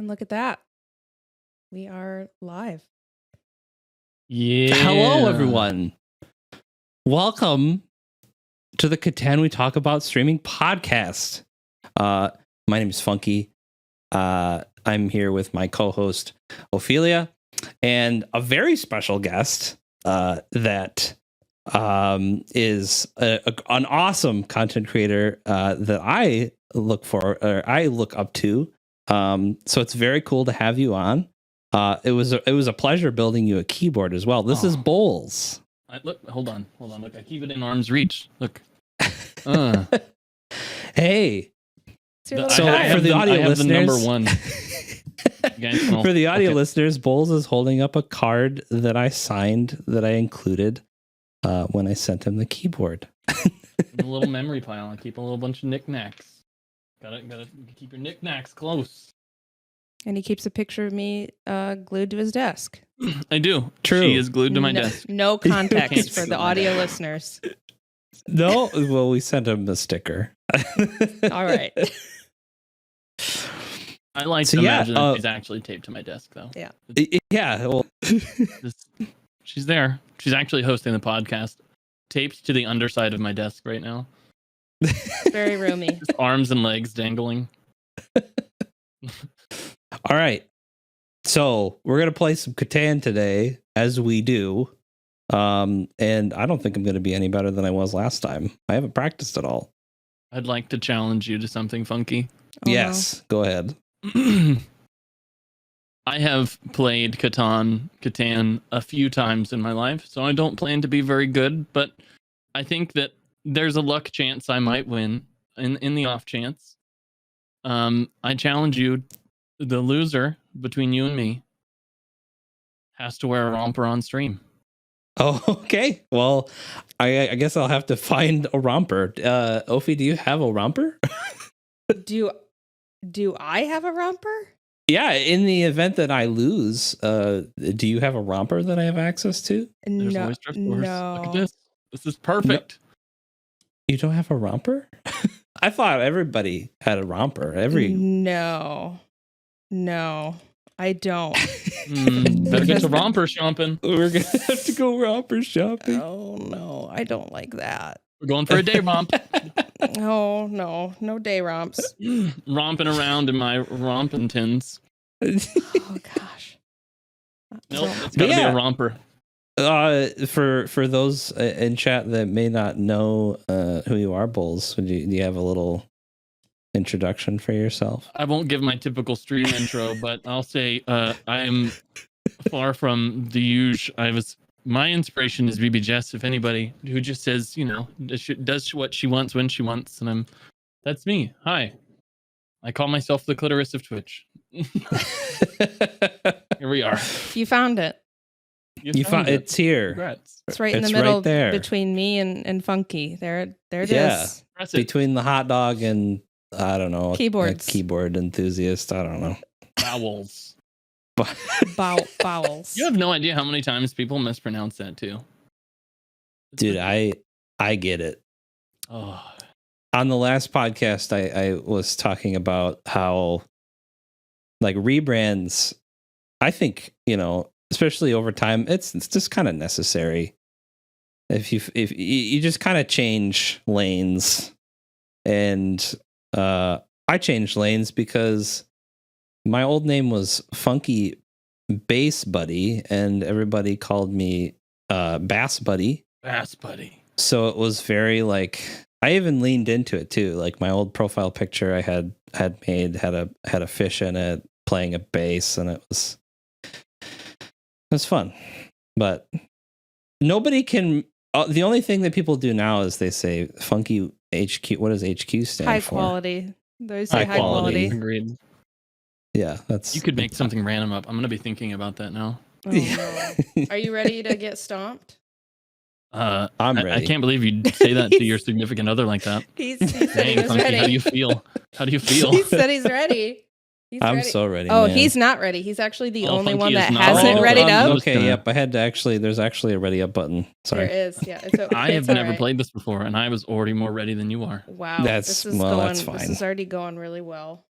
And look at that. We are live. Yeah. Hello, everyone. Welcome to the Catan We Talk About Streaming podcast. My name is Funky. I'm here with my co-host, Ophelia, and a very special guest that is an awesome content creator that I look up to. So it's very cool to have you on. It was a pleasure building you a keyboard as well. This is Bowles. Look, hold on. Look, I keep it in arm's reach. Look. Hey. So for the audio listeners, the number one. For the audio listeners, Bowles is holding up a card that I signed that I included when I sent him the keyboard. A little memory pile. I keep a little bunch of knickknacks. Gotta keep your knickknacks close. And he keeps a picture of me glued to his desk. I do. True. She is glued to my desk. No context for the audio listeners. No, well, we sent him the sticker. All right. I like to imagine that she's actually taped to my desk, though. Yeah. Yeah. Well, she's there. She's actually hosting the podcast, taped to the underside of my desk right now. Very roomy. Just arms and legs dangling. All right. So we're going to play some Catan today, as we do. And I don't think I'm going to be any better than I was last time. I haven't practiced at all. I'd like to challenge you to something funky. Oh, yes, go ahead. I have played Catan a few times in my life, so I don't plan to be very good, but I think that there's a luck chance I might win in the off chance. I challenge you, the loser between you and me has to wear a romper on stream. Oh, okay. Well, I guess I'll have to find a romper. Ophi, do you have a romper? Do I have a romper? Yeah, in the event that I lose, do you have a romper that I have access to? There's No. always drift doors. No. Look at this. This is perfect. You don't have a romper? I thought everybody had a romper. No, I don't. Better get to romper shopping. We're going to have to go romper shopping. Oh, no, I don't like that. We're going for a day romp. Oh, no day romps. Romping around in my romping tins. Oh, gosh. Nope, it's got to be a romper. For those in chat that may not know who you are, Bowles, do you have a little introduction for yourself? I won't give my typical stream intro, but I'll say I am far from the usual. My inspiration is BB Jess. If anybody who just says, does what she wants when she wants, and that's me. Hi, I call myself the clitoris of Twitch. Here we are. You found it. You found it. It's here. Congrats. It's right in the middle right there. between me and Funky. There it Yeah. is. Between the hot dog and, I don't know, Keyboards. a keyboard enthusiast. I don't know. Vowels. Bowels. You have no idea how many times people mispronounce that too. Dude, I get it. Oh. On the last podcast, I was talking about how, like, rebrands, I think, especially over time, it's just kind of necessary. If you just kind of change lanes, and I changed lanes because my old name was Funky Bass Buddy, and everybody called me Bass Buddy. Bass Buddy. So it was very like, I even leaned into it too. Like my old profile picture I had made had a fish in it playing a bass, and it was fun. But nobody can. The only thing that people do now is they say Funky HQ. What does HQ stand High for? Quality. They say high quality. Agreed. Yeah, that's. You could make something random up. I'm gonna be thinking about that now. Oh, no. Are you ready to get stomped? I'm ready. I can't believe you'd say that to your significant other like that. He said he Dang, was Funky, ready. how do you feel? How do you feel? He said he's ready. I'm ready. so ready. Oh, man. he's not ready. He's actually the only Funky one is that not hasn't ready. readied up. Okay, yep. I had to actually. There's actually a ready up button. Sorry. There is. Yeah. I have it's all never right. played this before, and I was already more ready than you are. Wow. That's This is fine. This is already going really well.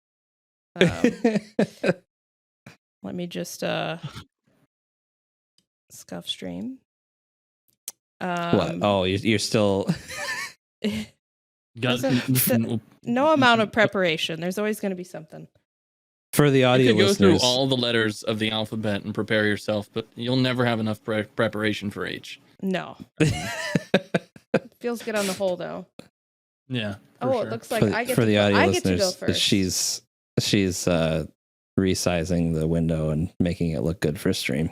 Let me just scuff stream. What? Oh, you're still. No amount of preparation. There's always going to be something. For the audio you could go listeners, through all the letters of the alphabet and prepare yourself, but you'll never have enough preparation for H. No. Feels good on the whole, though. Yeah. Oh, sure. It looks like I get for to the go, audio I listeners, get to go first. she's resizing the window and making it look good for stream.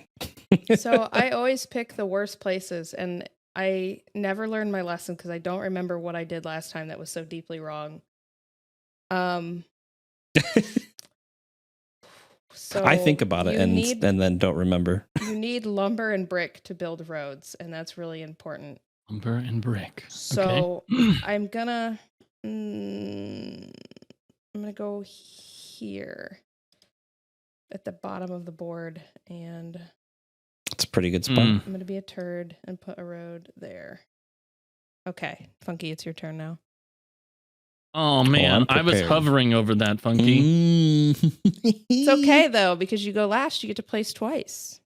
So I always pick the worst places, and I never learned my lesson because I don't remember what I did last time that was so deeply wrong. So I think about it and then don't remember. You need lumber and brick to build roads, and that's really important. Lumber and brick. So okay. I'm gonna go here at the bottom of the board, and it's a pretty good spot. I'm gonna be a turd and put a road there. Okay, Funky, it's your turn now. Oh man, I was hovering over that, Funky. It's okay though, because you go last, you get to place twice.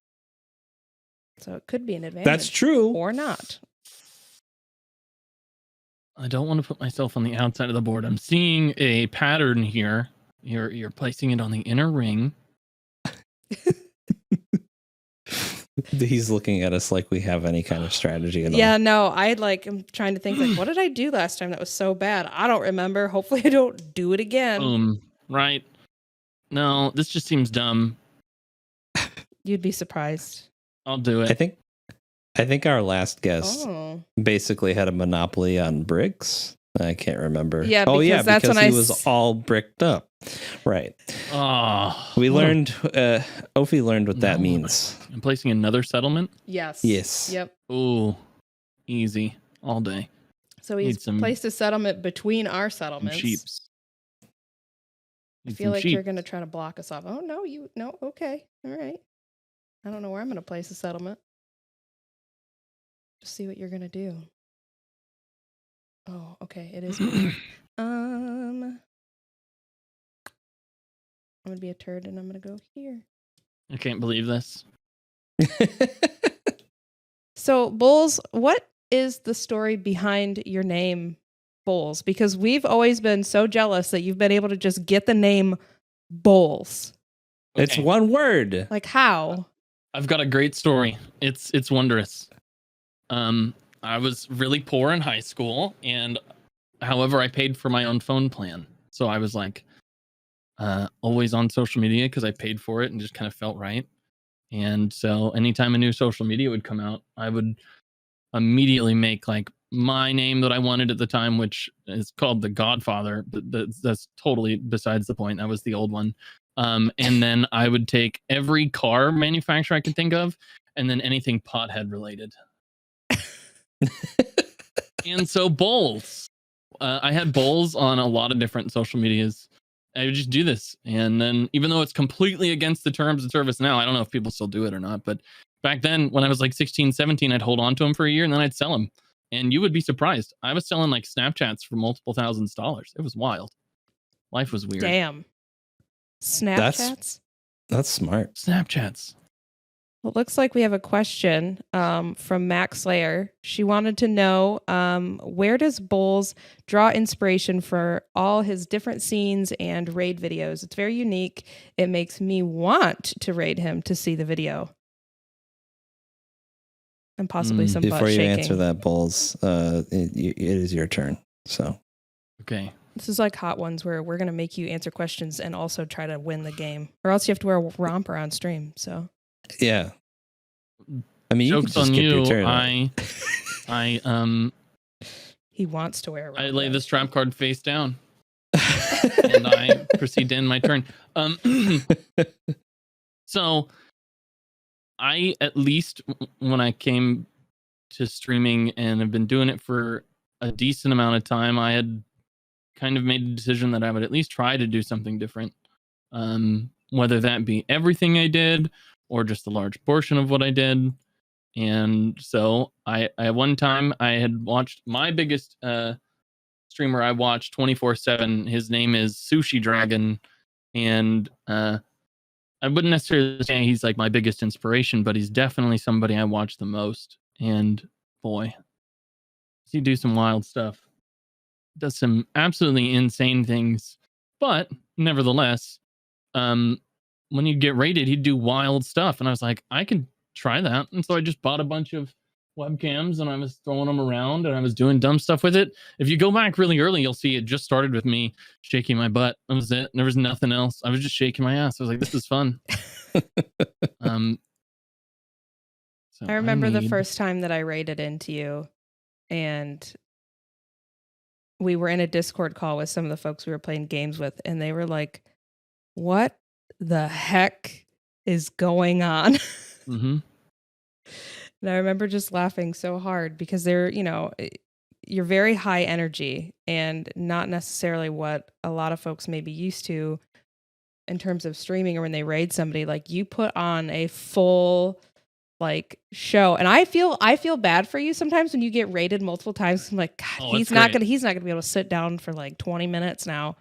So it could be an advantage. That's true. Or not. I don't want to put myself on the outside of the board. I'm seeing a pattern here. You're placing it on the inner ring. He's looking at us like we have any kind of strategy at all. Yeah, no, I'm trying to think like, what did I do last time that was so bad? I don't remember. Hopefully I don't do it again. Right. No, this just seems dumb. You'd be surprised. I'll do it. I think our last guest basically had a monopoly on bricks. I can't remember. Yeah, because that's when he was all bricked up. Right. We learned, Ophi learned what that means. I'm placing another settlement? Yes. Yep. Ooh, easy. All day. So he's placed a settlement between our settlements. Sheeps. I feel like you're going to try to block us off. Oh, no, okay. All right. I don't know where I'm going to place a settlement. Just see what you're going to do. Oh, okay. It is. I'm going to be a turd and I'm going to go here. I can't believe this. So, Bulls, what is the story behind your name, Bulls? Because we've always been so jealous that you've been able to just get the name Bulls. Okay. It's one word. Like how? I've got a great story. It's wondrous. I was really poor in high school, and however, I paid for my own phone plan. So I was like always on social media because I paid for it and just kind of felt right. And so anytime a new social media would come out, I would immediately make like my name that I wanted at the time, which is called The Godfather. That's totally besides the point. That was the old one. And then I would take every car manufacturer I could think of, and then anything pothead related. And so bowls. I had bowls on a lot of different social medias. I would just do this. And then even though it's completely against the terms of service now, I don't know if people still do it or not, but back then when I was like 16, 17, I'd hold on to them for a year and then I'd sell them. And you would be surprised. I was selling like Snapchats for multiple thousands of dollars. It was wild. Life was weird. Damn. Snapchats? That's smart. Snapchats. Well, it looks like we have a question from Max Slayer. She wanted to know, where does Bulls draw inspiration for all his different scenes and raid videos? It's very unique. It makes me want to raid him to see the video. And possibly some butt Before you shaking. answer that, Bulls, it is your turn. So, okay. This is like Hot Ones where we're going to make you answer questions and also try to win the game. Or else you have to wear a romper on stream, so... Yeah. I mean, Joke's you can just on skip you. your turn. He wants to wear a romper. I lay this trap card face down. And I proceed to end my turn. So I, at least when I came to streaming and have been doing it for a decent amount of time, I had kind of made a decision that I would at least try to do something different. Whether that be everything I did or just a large portion of what I did. And so I at one time I had watched my biggest streamer I watched 24/7. His name is Sushi Dragon. And I wouldn't necessarily say he's like my biggest inspiration, but he's definitely somebody I watch the most. And boy, does he do some wild stuff. Does some absolutely insane things. But nevertheless, when he'd get rated, he'd do wild stuff. And I was like, I can try that. And so I just bought a bunch of webcams and I was throwing them around and I was doing dumb stuff with it. If you go back really early, you'll see it just started with me shaking my butt. That was it. There was nothing else. I was just shaking my ass. I was like, this is fun. So I remember the first time that I raided into you, and we were in a Discord call with some of the folks we were playing games with, and they were like, what the heck is going on? Mm-hmm. And I remember just laughing so hard because they're, you're very high energy and not necessarily what a lot of folks may be used to in terms of streaming, or when they raid somebody. Like, you put on a full like show, and I feel bad for you sometimes when you get raided multiple times. I'm like, God, he's not gonna be able to sit down for like 20 minutes now.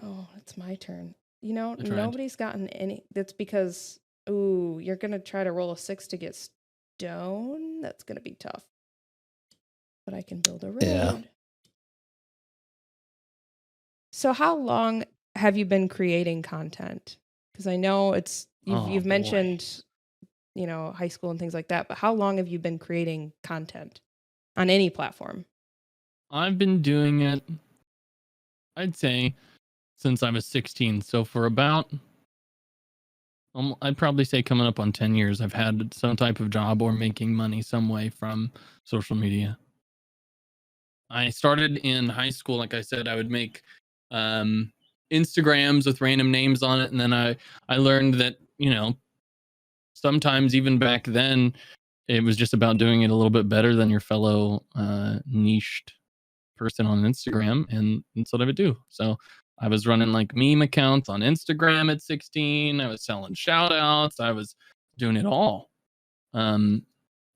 Oh, it's my turn. Nobody's gotten any. That's because, ooh, you're gonna try to roll a 6 to get stone. That's gonna be tough. But I can build a road. Yeah. So how long have you been creating content? Because I know you've mentioned, high school and things like that, but how long have you been creating content on any platform? I've been doing it, I'd say, since I was 16. So for about, I'd probably say coming up on 10 years, I've had some type of job or making money some way from social media. I started in high school. Like I said, I would make Instagrams with random names on it. And then I learned that, sometimes even back then, it was just about doing it a little bit better than your fellow niched person on Instagram. And that's what I would do. So I was running like meme accounts on Instagram at 16. I was selling shout outs. I was doing it all. And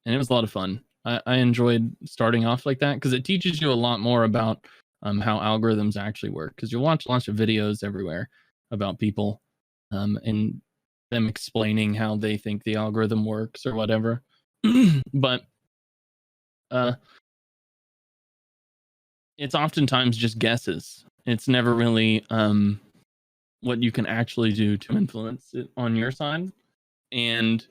it was a lot of fun. I enjoyed starting off like that because it teaches you a lot more about how algorithms actually work. Because you'll watch lots of videos everywhere about people and them explaining how they think the algorithm works or whatever. But it's oftentimes just guesses. It's never really what you can actually do to influence it on your side. And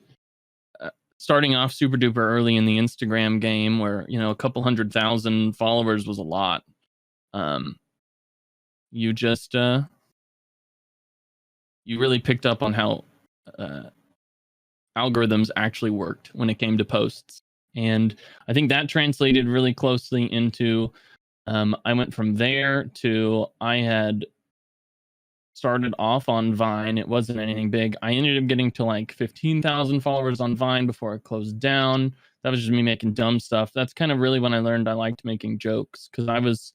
starting off super duper early in the Instagram game, where a couple 100,000 followers was a lot. You just you really picked up on how algorithms actually worked when it came to posts, and I think that translated really closely into. I went from there to I had started off on Vine. It wasn't anything big. I ended up getting to like 15,000 followers on Vine before it closed down. That was just me making dumb stuff. That's kind of really when I learned I liked making jokes, because I was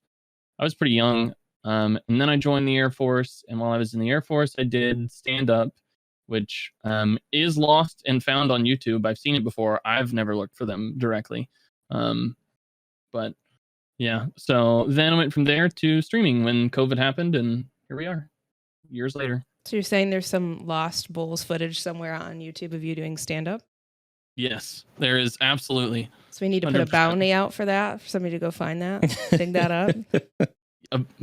pretty young. And then I joined the Air Force. And while I was in the Air Force, I did stand up, which is lost and found on YouTube. I've seen it before. I've never looked for them directly. But yeah, so then I went from there to streaming when COVID happened, and here we are. Years later. So you're saying there's some lost Bulls footage somewhere on YouTube of you doing stand-up? Yes, there is, absolutely. So we need to 100%. Put a bounty out for that, for somebody to go find that, dig that up.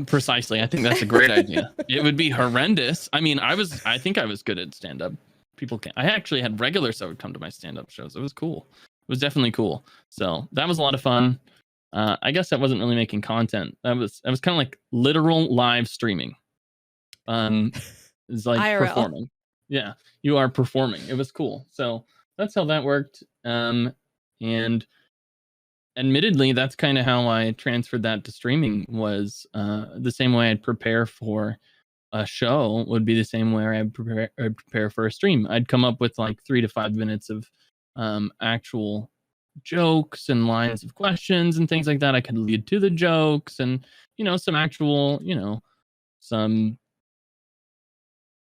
Precisely. I think that's a great idea. It would be horrendous. I mean, I think I was good at stand-up. I actually had regulars that would come to my stand-up shows. It was cool. It was definitely cool. So that was a lot of fun. I guess that wasn't really making content. That was kind of like literal live streaming. It's like IRL. Performing. Yeah, you are performing. It was cool. So that's how that worked. And admittedly, that's kind of how I transferred that to streaming. Was the same way I'd prepare for a show would be the same way I'd prepare for a stream. I'd come up with like 3 to 5 minutes of actual jokes and lines of questions and things like that. I could lead to the jokes and some actual some,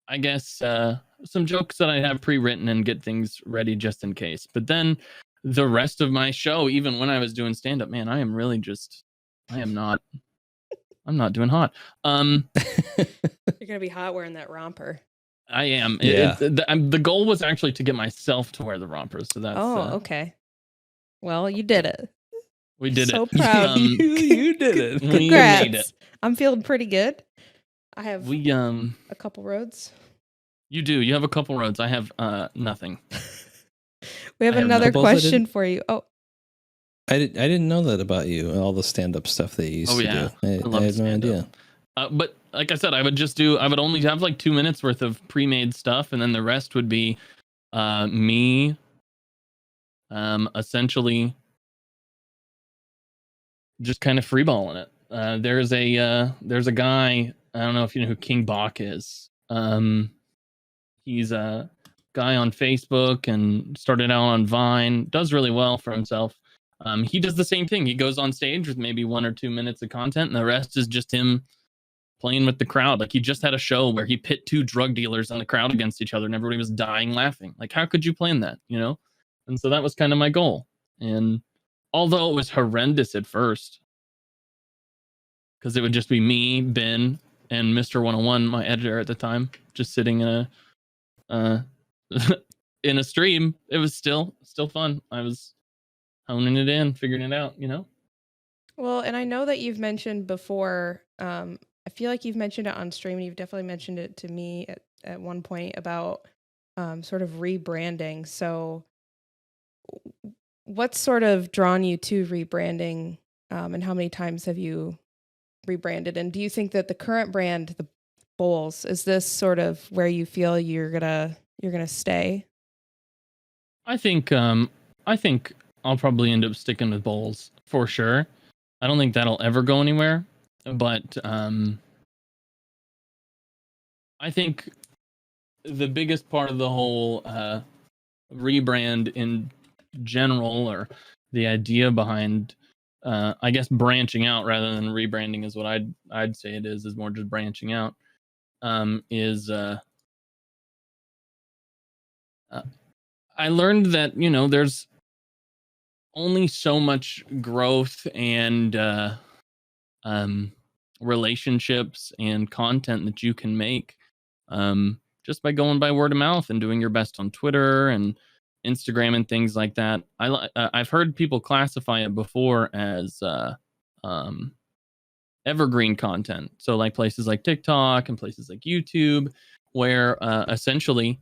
I guess, some jokes that I have pre-written and get things ready just in case. But then the rest of my show, even when I was doing stand-up, man, I'm not doing hot. You're gonna be hot wearing that romper. I am. Yeah. The goal was actually to get myself to wear the rompers. So that's okay. Well, you did it. we did So it. proud. You did it. We Congrats. made it. I'm feeling pretty good. I have We a couple roads. You do. You have a couple roads. I have nothing. We have I have another no- Suppose I question didn't- for you. Oh, I didn't know that about you and all the stand-up stuff that you used to do. I love had no stand-up. idea. But like I said, I would only have like 2 minutes worth of pre-made stuff, and then the rest would be me essentially just kind of freeballing it. There's a guy, I don't know if you know who King Bach is. He's a guy on Facebook and started out on Vine, does really well for himself. He does the same thing. He goes on stage with maybe 1 or 2 minutes of content, and the rest is just him playing with the crowd. Like, he just had a show where he pit 2 drug dealers in the crowd against each other, and everybody was dying laughing. Like, how could you plan that, you know? And so that was kind of my goal. And although it was horrendous at first, because it would just be me, Ben, and Mr. 101, my editor at the time, just sitting in a in a stream, it was still fun. I was honing it in, figuring it out, you know? well, and I know that you've mentioned before, I feel like you've mentioned it on stream, and you've definitely mentioned it to me at one point about sort of rebranding. So what's sort of drawn you to rebranding, and how many times have you rebranded? And do you think that the current brand, the Bowls, is this sort of where you feel you're gonna stay? I think I'll probably end up sticking with Bowls for sure. I don't think that'll ever go anywhere, but I think the biggest part of the whole rebrand in general, or the idea behind I guess branching out rather than rebranding, is what I'd say it is more just branching out, is I learned that, you know, there's only so much growth and relationships and content that you can make just by going by word of mouth and doing your best on Twitter and Instagram and things like that. I've heard people classify it before as um, evergreen content. So like places like TikTok and places like YouTube, where essentially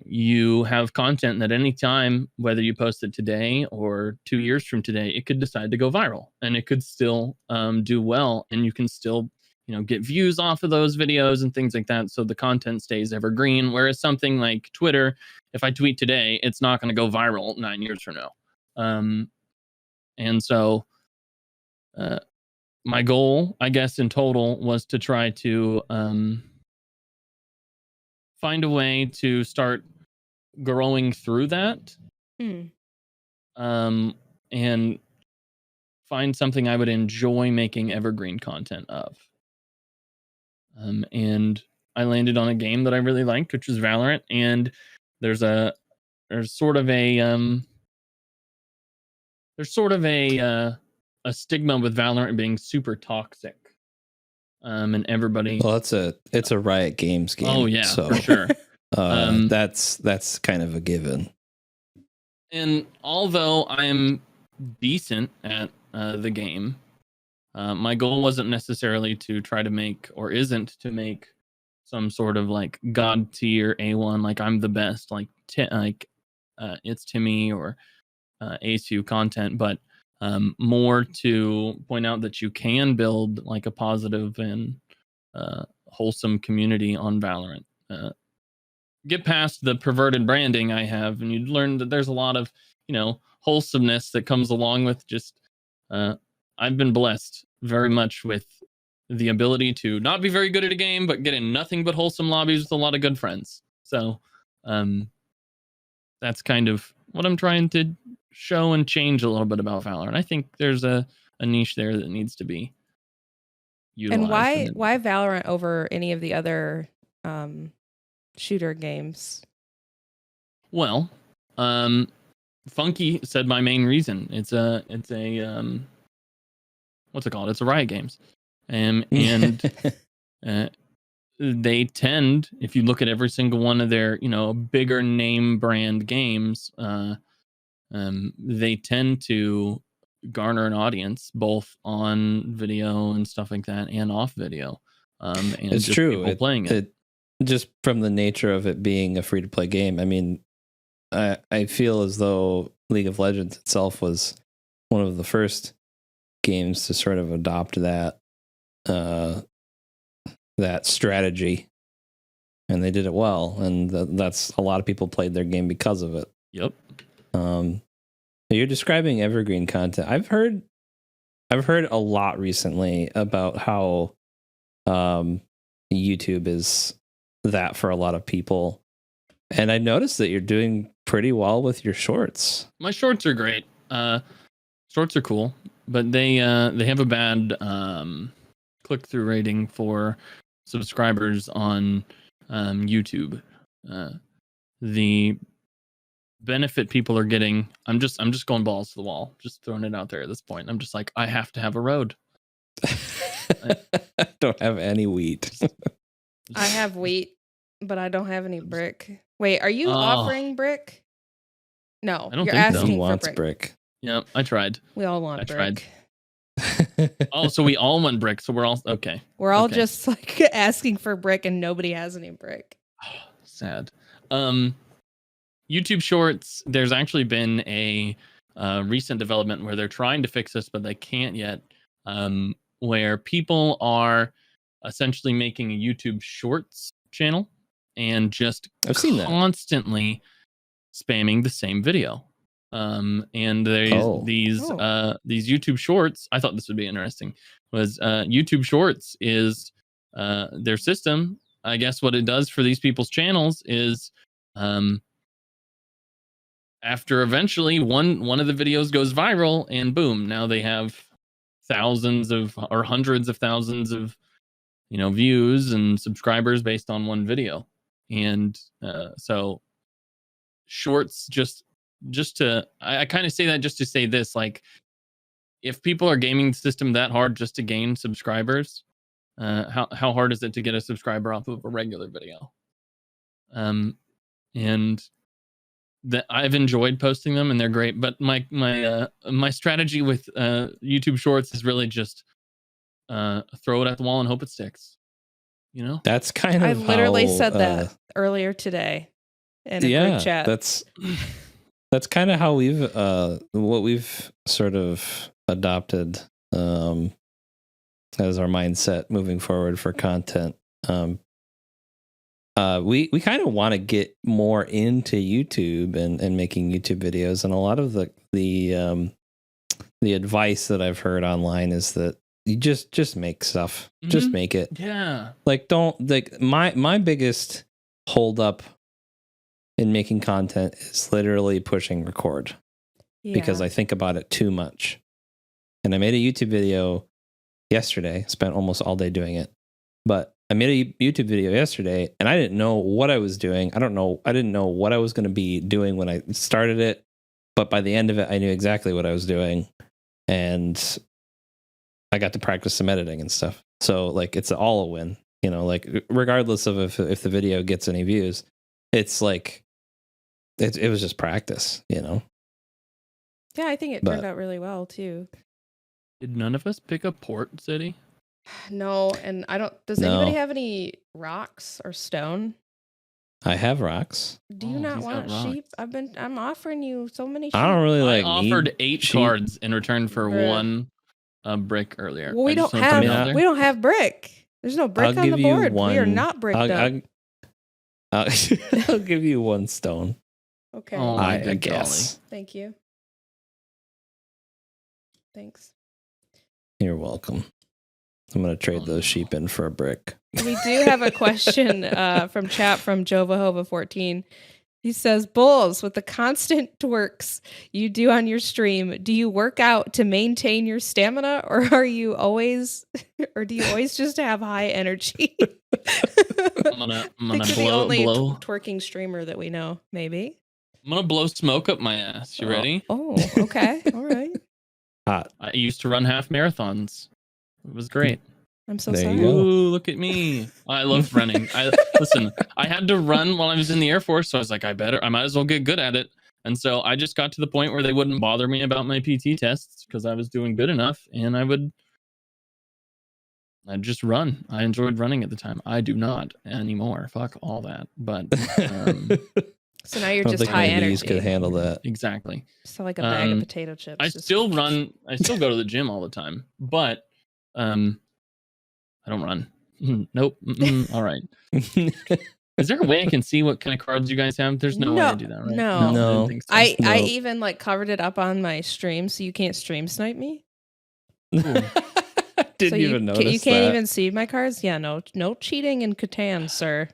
you have content that any time, whether you post it today or 2 years from today, it could decide to go viral, and it could still do well, and you can still, you know, get views off of those videos and things like that. So the content stays evergreen. Whereas something like Twitter, if I tweet today, it's not going to go viral 9 years from now. And so my goal, I guess, in total was to try to find a way to start growing through that, and find something I would enjoy making evergreen content of. And I landed on a game that I really liked, which was Valorant. And there's sort of a a stigma with Valorant being super toxic. And everybody. Well, it's a Riot Games game. Oh yeah, so for sure. that's kind of a given. And although I'm decent at the game, my goal wasn't necessarily to try to make, or isn't to make, some sort of like god tier A1, like I'm the best, like it's Timmy or ASU content, but more to point out that you can build like a positive and wholesome community on Valorant. Get past the perverted branding I have, and you'd learn that there's a lot of, you know, wholesomeness that comes along with just I've been blessed very much with the ability to not be very good at a game, but get in nothing but wholesome lobbies with a lot of good friends. So that's kind of what I'm trying to show and change a little bit about Valorant. I think there's a niche there that needs to be utilized. And why Valorant over any of the other shooter games? Well, Funky said my main reason. It's a what's it called? It's a Riot Games, and they tend, if you look at every single one of their, bigger name brand games, they tend to garner an audience both on video and stuff like that, and off video. And It's just true. people playing it. Just from the nature of it being a free to play game. I mean, I feel as though League of Legends itself was one of the first games to sort of adopt that strategy, and they did it well. And that's a lot of people played their game because of it. Yep. You're describing evergreen content. I've heard a lot recently about how YouTube is that for a lot of people. And I noticed that you're doing pretty well with your shorts. My shorts are great. Shorts are cool, but they have a bad click-through rating for subscribers on YouTube. The benefit people are getting, I'm just going balls to the wall, just throwing it out there at this point. I'm just like, I have to have a road. I don't have any wheat. I have wheat, but I don't have any brick. Wait, are you offering brick? No, I don't you're think so. asking He for wants brick. brick. Yeah, I tried. We all want I brick. tried. Oh, so we all want brick. So we're all okay. We're all Okay. just like asking for brick, and nobody has any brick. Sad. YouTube Shorts. There's actually been a recent development where they're trying to fix this, but they can't yet. Where people are essentially making a YouTube Shorts channel and just I've seen that. constantly spamming the same video. And there's these YouTube Shorts. I thought this would be interesting. Was YouTube Shorts is their system. I guess what it does for these people's channels is after eventually one of the videos goes viral, and boom, now they have thousands of or hundreds of thousands of views and subscribers based on one video. And so shorts just to I kind of say that just to say this, like, if people are gaming the system that hard just to gain subscribers, how hard is it to get a subscriber off of a regular video? And that I've enjoyed posting them, and they're great. But my strategy with YouTube Shorts is really just throw it at the wall and hope it sticks. That's kind of I literally how, said that earlier today in a group chat. That's kind of how what we've sort of adopted as our mindset moving forward for content. We kind of want to get more into YouTube and making YouTube videos, and a lot of the advice that I've heard online is that you just make stuff, just make it. Yeah. Like, don't my biggest hold up in making content is literally pushing record because I think about it too much. And I made a YouTube video yesterday, spent almost all day doing it, but I made a YouTube video yesterday and I didn't know what I was doing. I didn't know what I was going to be doing when I started it, but by the end of it, I knew exactly what I was doing, and I got to practice some editing and stuff. So like, it's all a win, like regardless of if the video gets any views, it's like, it was just practice, Yeah, I think it turned out really well too. Did none of us pick a port city? No, and I don't. Does anybody have any rocks or stone? I have rocks. Do you not want sheep? I'm offering you so many sheep. I don't really I offered 8 sheep. cards in return for one brick earlier. Well, we don't have brick. There's no brick on the board. We are not bricked up. I'll give you 1 stone. Okay. Oh, I guess. Thank you. Thanks. You're welcome. I'm going to trade those sheep in for a brick. We do have a question from chat from Jovahova14. He says, Bulls, with the constant twerks you do on your stream, do you work out to maintain your stamina, or do you always just have high energy? I'm gonna the blow twerking streamer that we know, maybe. I'm gonna blow smoke up my ass. You ready? Oh, okay. All right. Hot. I used to run half marathons. It was great. I'm so There sorry. you go. Ooh, look at me. I love running. Listen, I had to run while I was in the Air Force, so I was like, I might as well get good at it. And so I just got to the point where they wouldn't bother me about my PT tests because I was doing good enough, and I'd just run. I enjoyed running at the time. I do not anymore. Fuck all that. But So now you're I don't just think high my knees energy. could handle that. exactly. So like a bag of potato chips. I just- still run. I still go to the gym all the time, but I don't run. Nope. All right. Is there a way I can see what kind of cards you guys have? There's no way to do that, right? No. I No. didn't think so. I No. even like covered it up on my stream so you can't stream snipe me. Didn't So even notice you can't that. even see my cards. Yeah, no cheating in Catan, sir.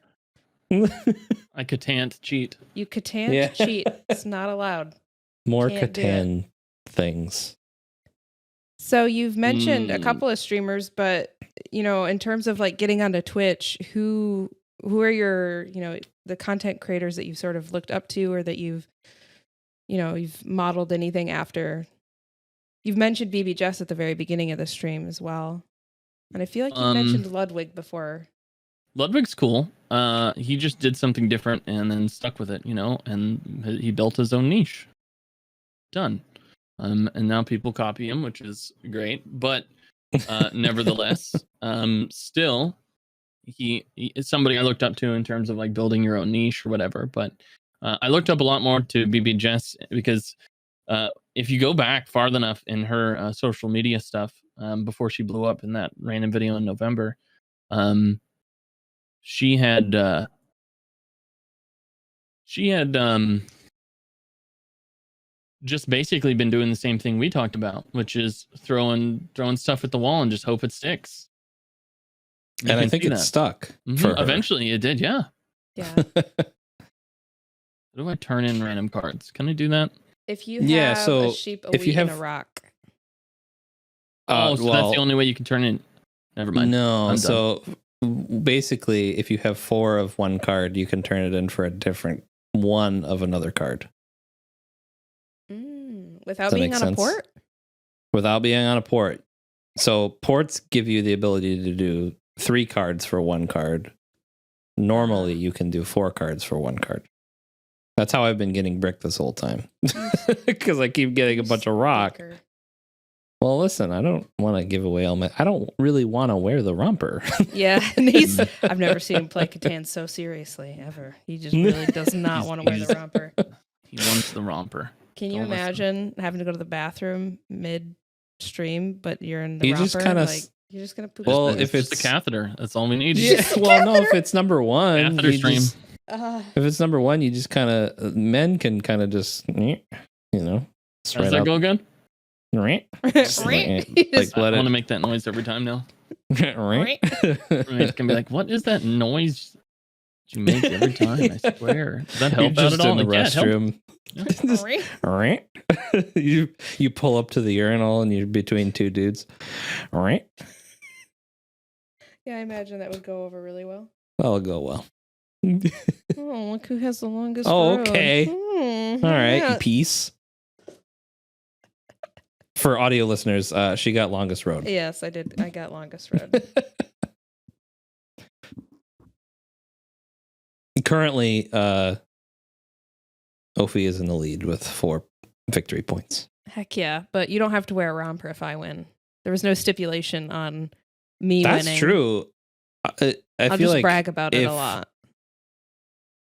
I can't cheat. You Catan Yeah. cheat. It's not allowed. More Can't do Catan things. So you've mentioned a Mm. couple of streamers, but in terms of like getting onto Twitch, who are your, the content creators that you've sort of looked up to or that you've modeled anything after? You've mentioned BB Jess at the very beginning of the stream as well. And I feel like you've mentioned Ludwig before. Ludwig's cool. He just did something different and then stuck with it, and he built his own niche. Done. And now people copy him, which is great. But nevertheless, still, he is somebody I looked up to in terms of like building your own niche or whatever. But I looked up a lot more to BB Jess because if you go back far enough in her social media stuff before she blew up in that random video in November, she had just basically been doing the same thing we talked about, which is throwing stuff at the wall and just hope it sticks. You And I can think see it's that. stuck Mhm. for her. Eventually it did, yeah. Yeah. How do I turn in random cards? Can I do that? If you Yeah, have so a sheep, a if you wheat, and a have- rock. So that's the only way you can turn in. Never mind. No, I'm done. so basically, if you have 4 of one card, you can turn it in for a different one of another card Without Does that being make on a sense? port? without being on a port. So ports give you the ability to do 3 cards for one card. Normally, you can do 4 cards for one card. That's how I've been getting brick this whole time. Because I keep getting a bunch of rock. Sticker. Well, listen, I don't want to give away all my... I don't really want to wear the romper. Yeah, and I've never seen him play Catan so seriously, ever. He just really does not want to wear the romper. He wants the romper. Can you Don't listen. imagine having to go to the bathroom mid-stream, but you're in the You romper? just kinda like, you're just going to poop. Well, his if pants? Just a catheter, that's all we need. Yeah, well, no, if it's number 1, Catheter you stream. just- if it's number 1, you just kind of... Men can kind of just, How does that out. go again? Just like I let want to it... make that noise every time now. It's gonna be like, what is that noise you make every time? I swear. Does that help You're out just at all? in the Like, yeah, it helps. restroom. you pull up to the urinal and you're between 2 dudes. Yeah, I imagine that would go over really well. That'll go well. Oh, look who has the longest Oh, road. okay. All right, yeah. peace. For audio listeners, she got longest road. Yes, I did. I got longest road. Currently, Ophi is in the lead with 4 victory points. Heck yeah, but you don't have to wear a romper if I win. There was no stipulation on me That's winning. true. I I'll feel just like brag about it a if- lot.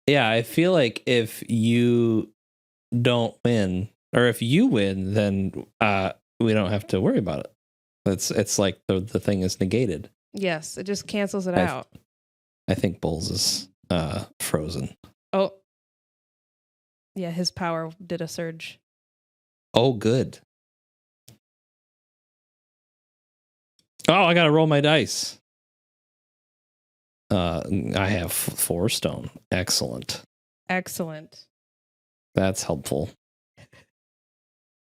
Yeah, I feel like if you don't win, or if you win, then we don't have to worry about it. It's like the thing is negated. Yes, it just cancels it I- out. I think Bulls is frozen. Oh. Yeah, his power did a surge. Oh, good. Oh, I gotta roll my dice. I have 4 stone. Excellent. Excellent. That's helpful.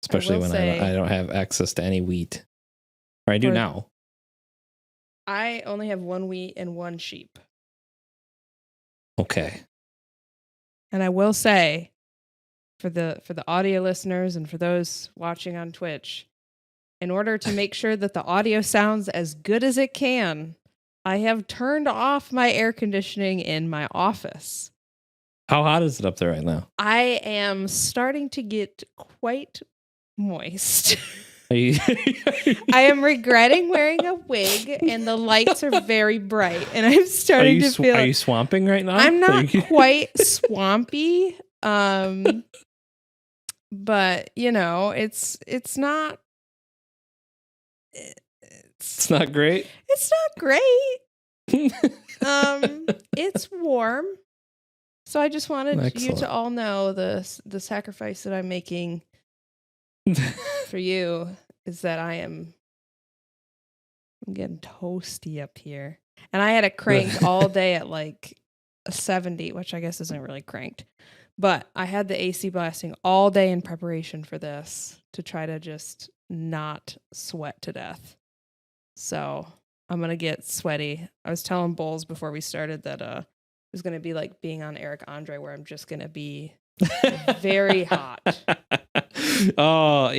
Especially will when say- I don't have access to any wheat. Or I do Or- now. I only have 1 wheat and 1 sheep. Okay. And I will say, for the audio listeners and for those watching on Twitch, in order to make sure that the audio sounds as good as it can, I have turned off my air conditioning in my office. How hot is it up there right now? I am starting to get quite moist. Are you, I am regretting wearing a wig, and the lights are very bright, and I'm starting to feel. Are you swamping right now? I'm not quite swampy, but you know, it's not. It's not great. It's not great. It's warm. So I just wanted you to all know the sacrifice that I'm making for you is that I'm getting toasty up here. And I had it cranked all day at like a 70, which I guess isn't really cranked. But I had the AC blasting all day in preparation for this to try to just not sweat to death. So I'm going to get sweaty. I was telling Bowles before we started that it was going to be like being on Eric Andre, where I'm just going to be very hot. Oh,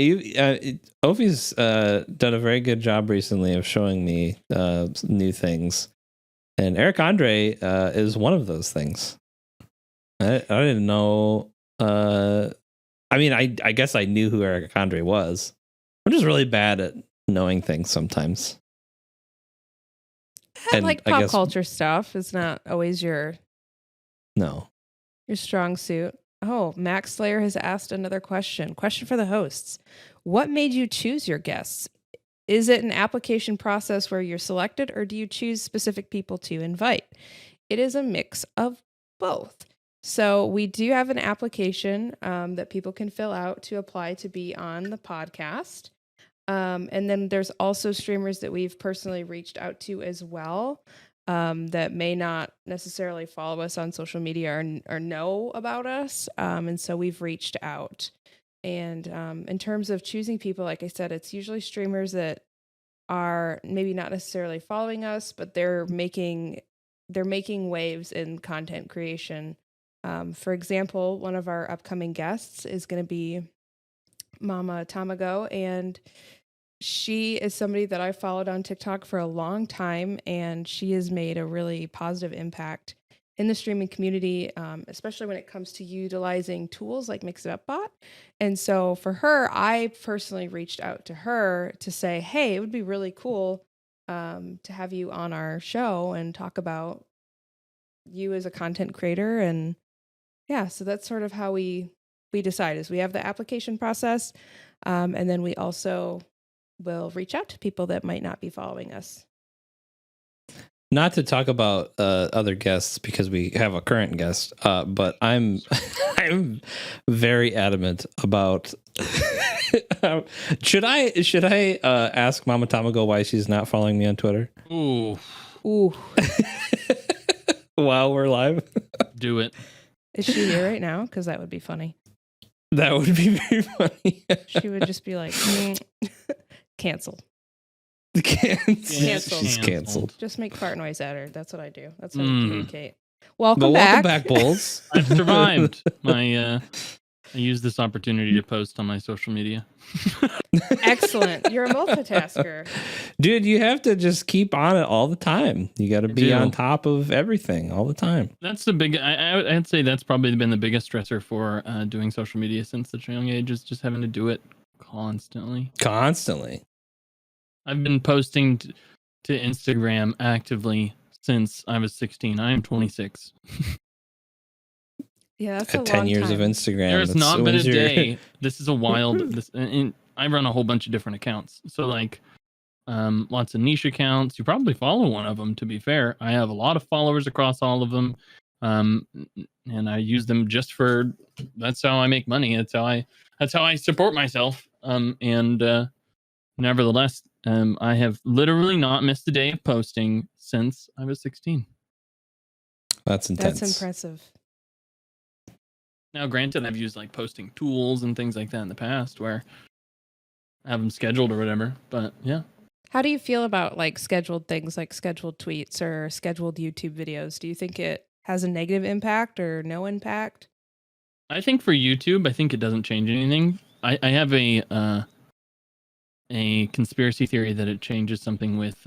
Ophie's done a very good job recently of showing me new things. And Eric Andre is one of those things. I didn't know. I mean, I guess I knew who Eric Andre was. I'm just really bad at knowing things sometimes. And like pop culture stuff is not always your strong suit. Oh, Max Slayer has asked another question. Question for the hosts. What made you choose your guests? Is it an application process where you're selected, or do you choose specific people to invite? It is a mix of both. So we do have an application that people can fill out to apply to be on the podcast. And then there's also streamers that we've personally reached out to as well that may not necessarily follow us on social media or know about us. And so we've reached out. And in terms of choosing people, like I said, it's usually streamers that are maybe not necessarily following us, but they're making waves in content creation. For example, one of our upcoming guests is going to be Mama Tamago, and she is somebody that I followed on TikTok for a long time, and she has made a really positive impact in the streaming community, especially when it comes to utilizing tools like Mix It Up Bot. And so for her, I personally reached out to her to say, hey, it would be really cool to have you on our show and talk about you as a content creator. And yeah, so that's sort of how we decide is we have the application process, and then we also will reach out to people that might not be following us. Not to talk about other guests because we have a current guest, but I'm very adamant about. Should I ask Mama Tamago why she's not following me on Twitter? Ooh. While we're live, do it. Is she here right now? Because that would be funny. That would be very funny. She would just be like, canceled. She's canceled. Just make fart noise at her. That's what I do. That's how we communicate. Welcome back, Bulls. I've survived. I used this opportunity to post on my social media. Excellent. You're a multitasker. Dude, you have to just keep on it all the time. You got to be on top of everything all the time. That's the big, I'd say that's probably been the biggest stressor for doing social media since the young age, is just having to do it constantly. I've been posting to Instagram actively since I was 16. I am 26. Yeah, that's a 10 long years time. of Instagram. There's not been a day. This is a wild. And I run a whole bunch of different accounts. So like, lots of niche accounts. You probably follow one of them. To be fair, I have a lot of followers across all of them, and I use them just for. That's how I make money. That's how I support myself. Nevertheless, I have literally not missed a day of posting since I was 16. That's intense. That's impressive. Now, granted, I've used like posting tools and things like that in the past where I have them scheduled or whatever, but yeah. How do you feel about like scheduled things like scheduled tweets or scheduled YouTube videos? Do you think it has a negative impact or no impact? I think for YouTube, I think it doesn't change anything. I have a a conspiracy theory that it changes something with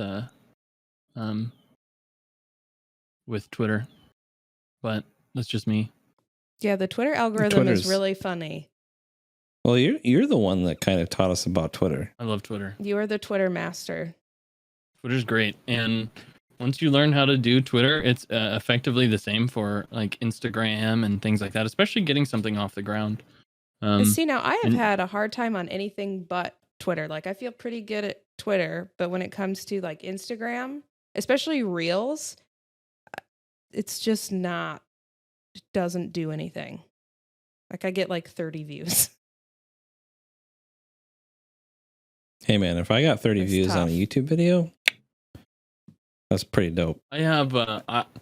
Twitter, but that's just me. Yeah, the Twitter algorithm is really funny. Well, you're the one that kind of taught us about Twitter. I love Twitter. You are the Twitter master. Twitter's great, and once you learn how to do Twitter, it's effectively the same for like Instagram and things like that, especially getting something off the ground. See, now I have had a hard time on anything but Twitter. Like, I feel pretty good at Twitter, but when it comes to like Instagram, especially Reels, it's just not, it doesn't do anything. Like, I get like 30 views. Hey man, if I got 30 It's views tough. on a YouTube video, that's pretty dope. I have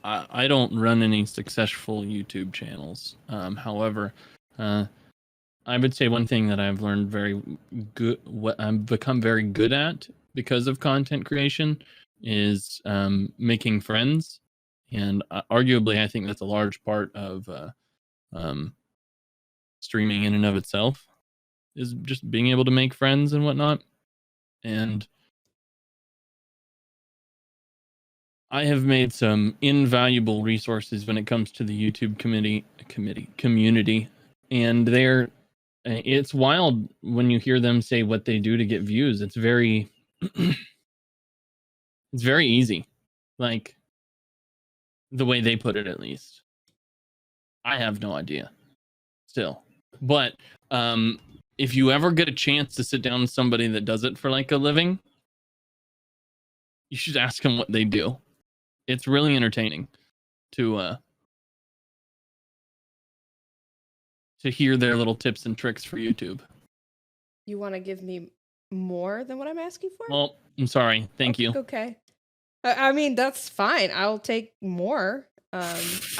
I don't run any successful YouTube channels. However, I would say one thing that I've learned very good, what I've become very good at because of content creation, is making friends, and arguably I think that's a large part of streaming in and of itself, is just being able to make friends and whatnot. And I have made some invaluable resources when it comes to the YouTube community, and it's wild when you hear them say what they do to get views. It's very it's very easy, like the way they put it, at least. I have no idea still, but if you ever get a chance to sit down with somebody that does it for like a living, you should ask them what they do. It's really entertaining to hear their little tips and tricks for YouTube. You want to give me more than what I'm asking for? Well, I'm sorry. Thank you. Okay. I mean, that's fine. I'll take more. I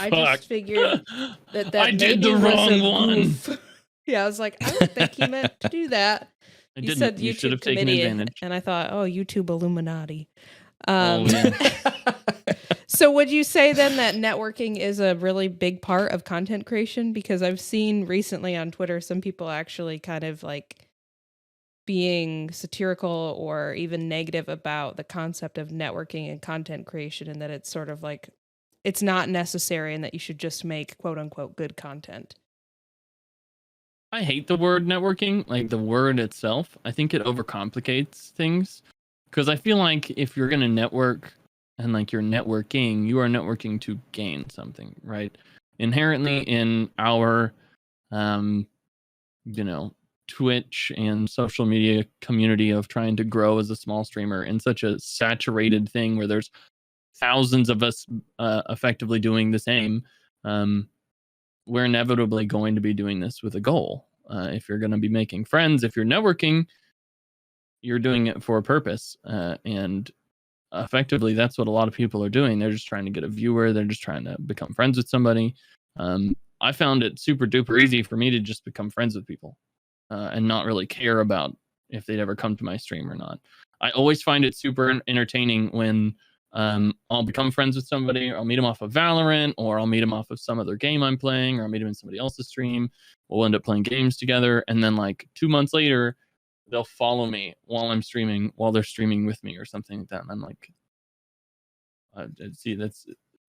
Fuck. just figured that I did maybe the was wrong a one. goof. Yeah, I was like, I don't think he meant to do that. I You didn't. said You should YouTube have taken committee, advantage. and I thought, oh, YouTube Illuminati. Oh, yeah. So would you say then that networking is a really big part of content creation? Because I've seen recently on Twitter some people actually kind of like being satirical or even negative about the concept of networking and content creation, and that it's sort of like it's not necessary and that you should just make quote unquote good content. I hate the word networking, like the word itself. I think it overcomplicates things, because I feel like if you're going to network and like you're networking, you are networking to gain something, right? Inherently in our, Twitch and social media community of trying to grow as a small streamer in such a saturated thing where there's thousands of us effectively doing the same, we're inevitably going to be doing this with a goal. If you're going to be making friends, if you're networking, you're doing it for a purpose. And effectively, that's what a lot of people are doing. They're just trying to get a viewer. They're just trying to become friends with somebody. I found it super duper easy for me to just become friends with people and not really care about if they'd ever come to my stream or not. I always find it super entertaining when I'll become friends with somebody, or I'll meet them off of Valorant, or I'll meet them off of some other game I'm playing, or I'll meet them in somebody else's stream. We'll end up playing games together, and then like 2 months later, they'll follow me while I'm streaming, while they're streaming with me or something like that. And I'm like, see,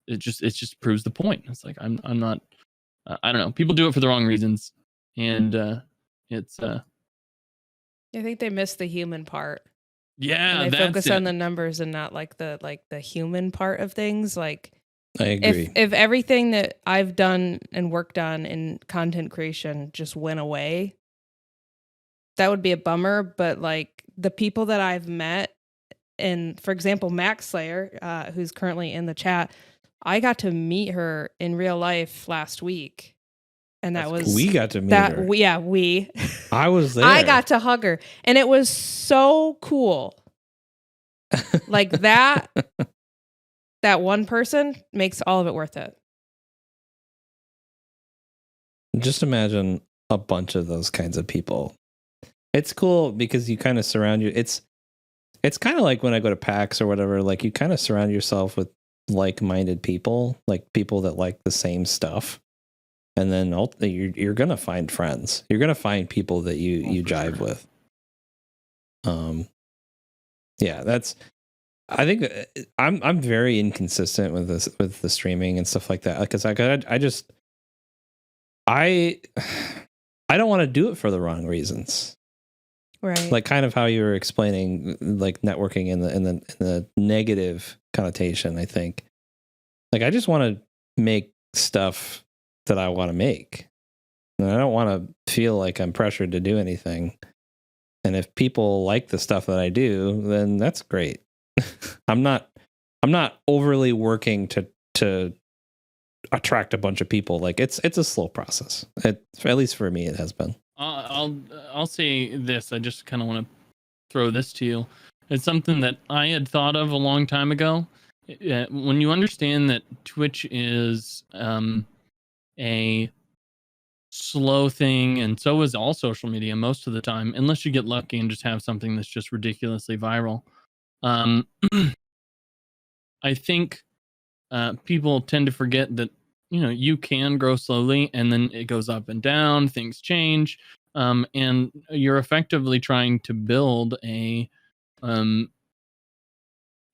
it just proves the point. It's like I'm not, I don't know. People do it for the wrong reasons, and it's I think they miss the human part. yeah, And they that's focus it. on the numbers and not like the human part of things. Like I agree. if everything that I've done and worked on in content creation just went away, that would be a bummer. But like the people that I've met, and for example, Max Slayer, who's currently in the chat, I got to meet her in real life last week. And that was we got to meet that her. we I was there. I got to hug her, and it was so cool. Like that one person makes all of it worth it. Just imagine a bunch of those kinds of people. It's cool because you kind of surround you. It's kind of like when I go to PAX or whatever, like you kind of surround yourself with like-minded people, like people that like the same stuff. And then ultimately you're going to find friends. You're going to find people that you jive sure. with. Yeah, I think I'm very inconsistent with this, with the streaming and stuff like that, because I don't want to do it for the wrong reasons. Right. Like kind of how you were explaining, like networking in the negative connotation. I think, like, I just want to make stuff that I want to make, and I don't want to feel like I'm pressured to do anything. And if people like the stuff that I do, then that's great. I'm not overly working to attract a bunch of people. Like it's a slow process. At least for me, it has been. I'll say this. I just kind of want to throw this to you. It's something that I had thought of a long time ago. When you understand that Twitch is a slow thing, and so is all social media most of the time, unless you get lucky and just have something that's just ridiculously viral. I think people tend to forget that, you know, you can grow slowly and then it goes up and down, things change, and you're effectively trying to build a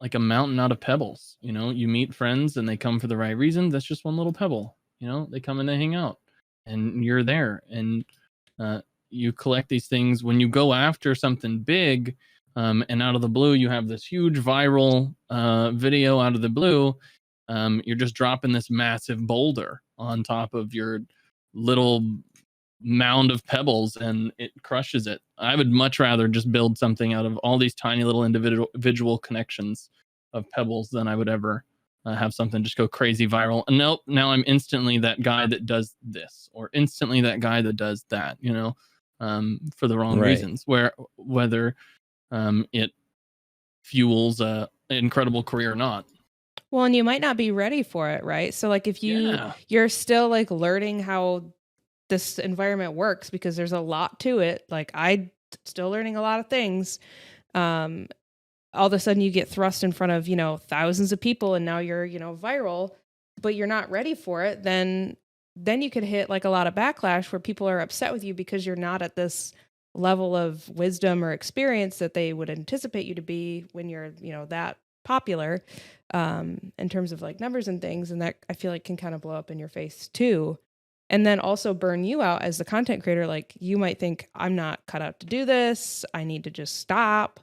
like a mountain out of pebbles. You know, you meet friends and they come for the right reason. That's just one little pebble. You know, they come and they hang out, and you're there, and you collect these things. When you go after something big, and out of the blue, you have this huge viral video out of the blue. You're just dropping this massive boulder on top of your little mound of pebbles, and it crushes it. I would much rather just build something out of all these tiny little individual connections of pebbles than I would ever have something just go crazy viral. And nope, now I'm instantly that guy that does this, or instantly that guy that does that, you know, for the wrong reasons, whether it fuels a incredible career or not. Well, and you might not be ready for it, right? So like if you're still like learning how this environment works, because there's a lot to it. Like I still learning a lot of things. All of a sudden you get thrust in front of, you know, thousands of people, and now you're, you know, viral, but you're not ready for it. Then you could hit like a lot of backlash where people are upset with you because you're not at this level of wisdom or experience that they would anticipate you to be when you're, you know, that popular, in terms of like numbers and things. And that I feel like can kind of blow up in your face too. And then also burn you out as the content creator. Like you might think, I'm not cut out to do this, I need to just stop.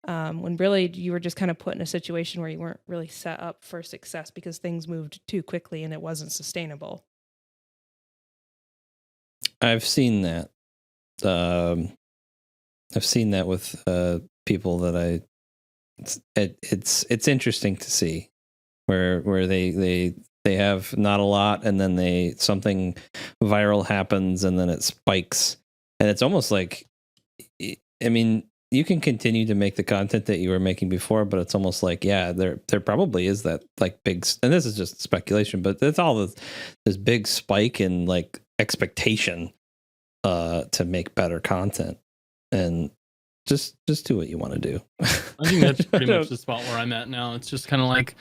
When really you were just kind of put in a situation where you weren't really set up for success because things moved too quickly and it wasn't sustainable. I've seen that. I've seen that with people that it's interesting to see where they have not a lot, and then something viral happens, and then it spikes, and it's almost like, I mean, you can continue to make the content that you were making before, but it's almost like, yeah, there probably is that like big, and this is just speculation, but it's all this big spike in like expectation to make better content, and just do what you want to do. I think that's pretty much the spot where I'm at now. It's just kind of like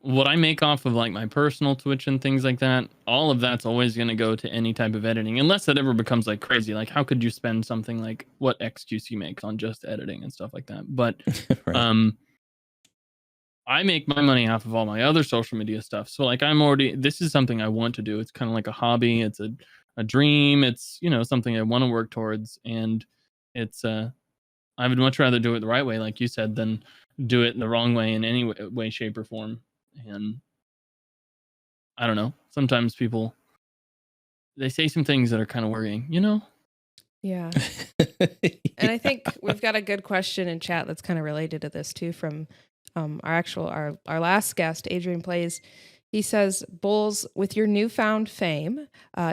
what I make off of like my personal Twitch and things like that, all of that's always going to go to any type of editing, unless it ever becomes like crazy. Like how could you spend something like what XQC makes on just editing and stuff like that? But right. I make my money off of all my other social media stuff. So like this is something I want to do. It's kind of like a hobby. It's a dream. It's, you know, something I want to work towards. And it's, I would much rather do it the right way, like you said, than do it the wrong way in any way, shape, or form. And I don't know. Sometimes people, they say some things that are kind of worrying, you know? Yeah. And I think we've got a good question in chat that's kind of related to this too, from our last guest, Adrian Plays. He says, Bulls, with your newfound fame,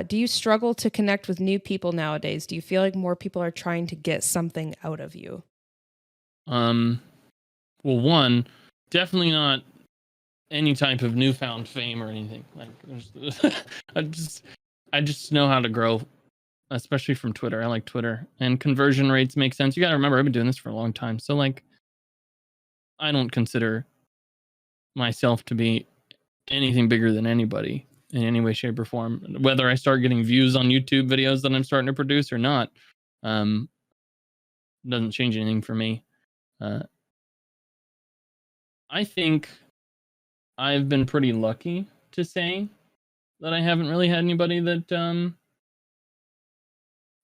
do you struggle to connect with new people nowadays? Do you feel like more people are trying to get something out of you? Well, one, definitely not any type of newfound fame or anything. Like, I just know how to grow, especially from Twitter. I like Twitter, and conversion rates make sense. You got to remember, I've been doing this for a long time, so like, I don't consider myself to be anything bigger than anybody in any way, shape, or form. Whether I start getting views on YouTube videos that I'm starting to produce or not, doesn't change anything for me. I think I've been pretty lucky to say that I haven't really had anybody that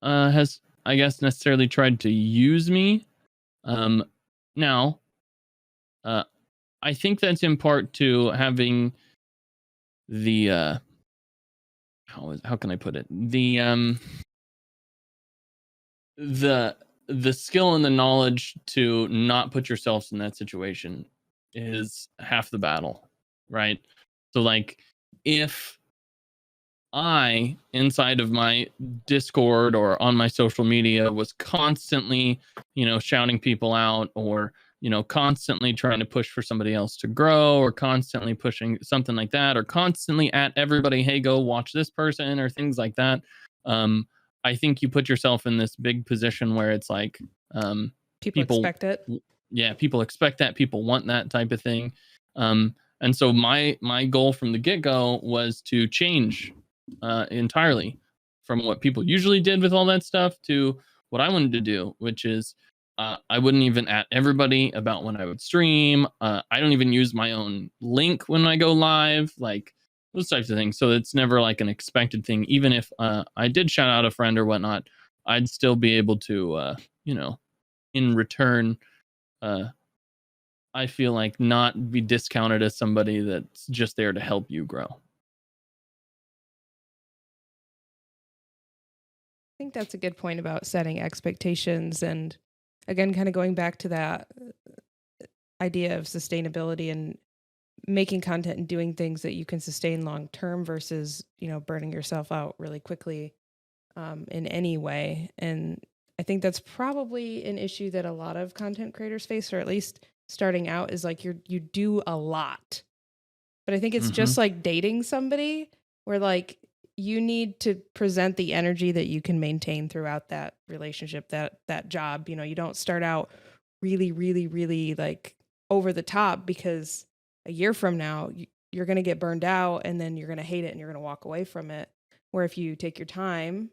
has, I guess, necessarily tried to use me. Now, I think that's in part to having the how can I put it, the skill and the knowledge to not put yourselves in that situation is half the battle, right? So like, if I, inside of my Discord or on my social media, was constantly, shouting people out, or, constantly trying to push for somebody else to grow, or constantly pushing something like that, or constantly at everybody, hey, go watch this person, or things like that. I think you put yourself in this big position where it's like, People expect it. Yeah, people expect that. People want that type of thing. And so my goal from the get-go was to change entirely from what people usually did with all that stuff to what I wanted to do, which is I wouldn't even at everybody about when I would stream. I don't even use my own link when I go live, like those types of things. So it's never like an expected thing. Even if I did shout out a friend or whatnot, I'd still be able to, in return, I feel like not be discounted as somebody that's just there to help you grow. I think that's a good point about setting expectations, and again, kind of going back to that idea of sustainability and making content and doing things that you can sustain long term versus, burning yourself out really quickly in any way. And I think that's probably an issue that a lot of content creators face, or at least starting out, is like you do a lot. But I think it's just like dating somebody, where like you need to present the energy that you can maintain throughout that relationship, that job. You don't start out really, really, really like over the top, because a year from now you're going to get burned out, and then you're going to hate it and you're going to walk away from it. Where if you take your time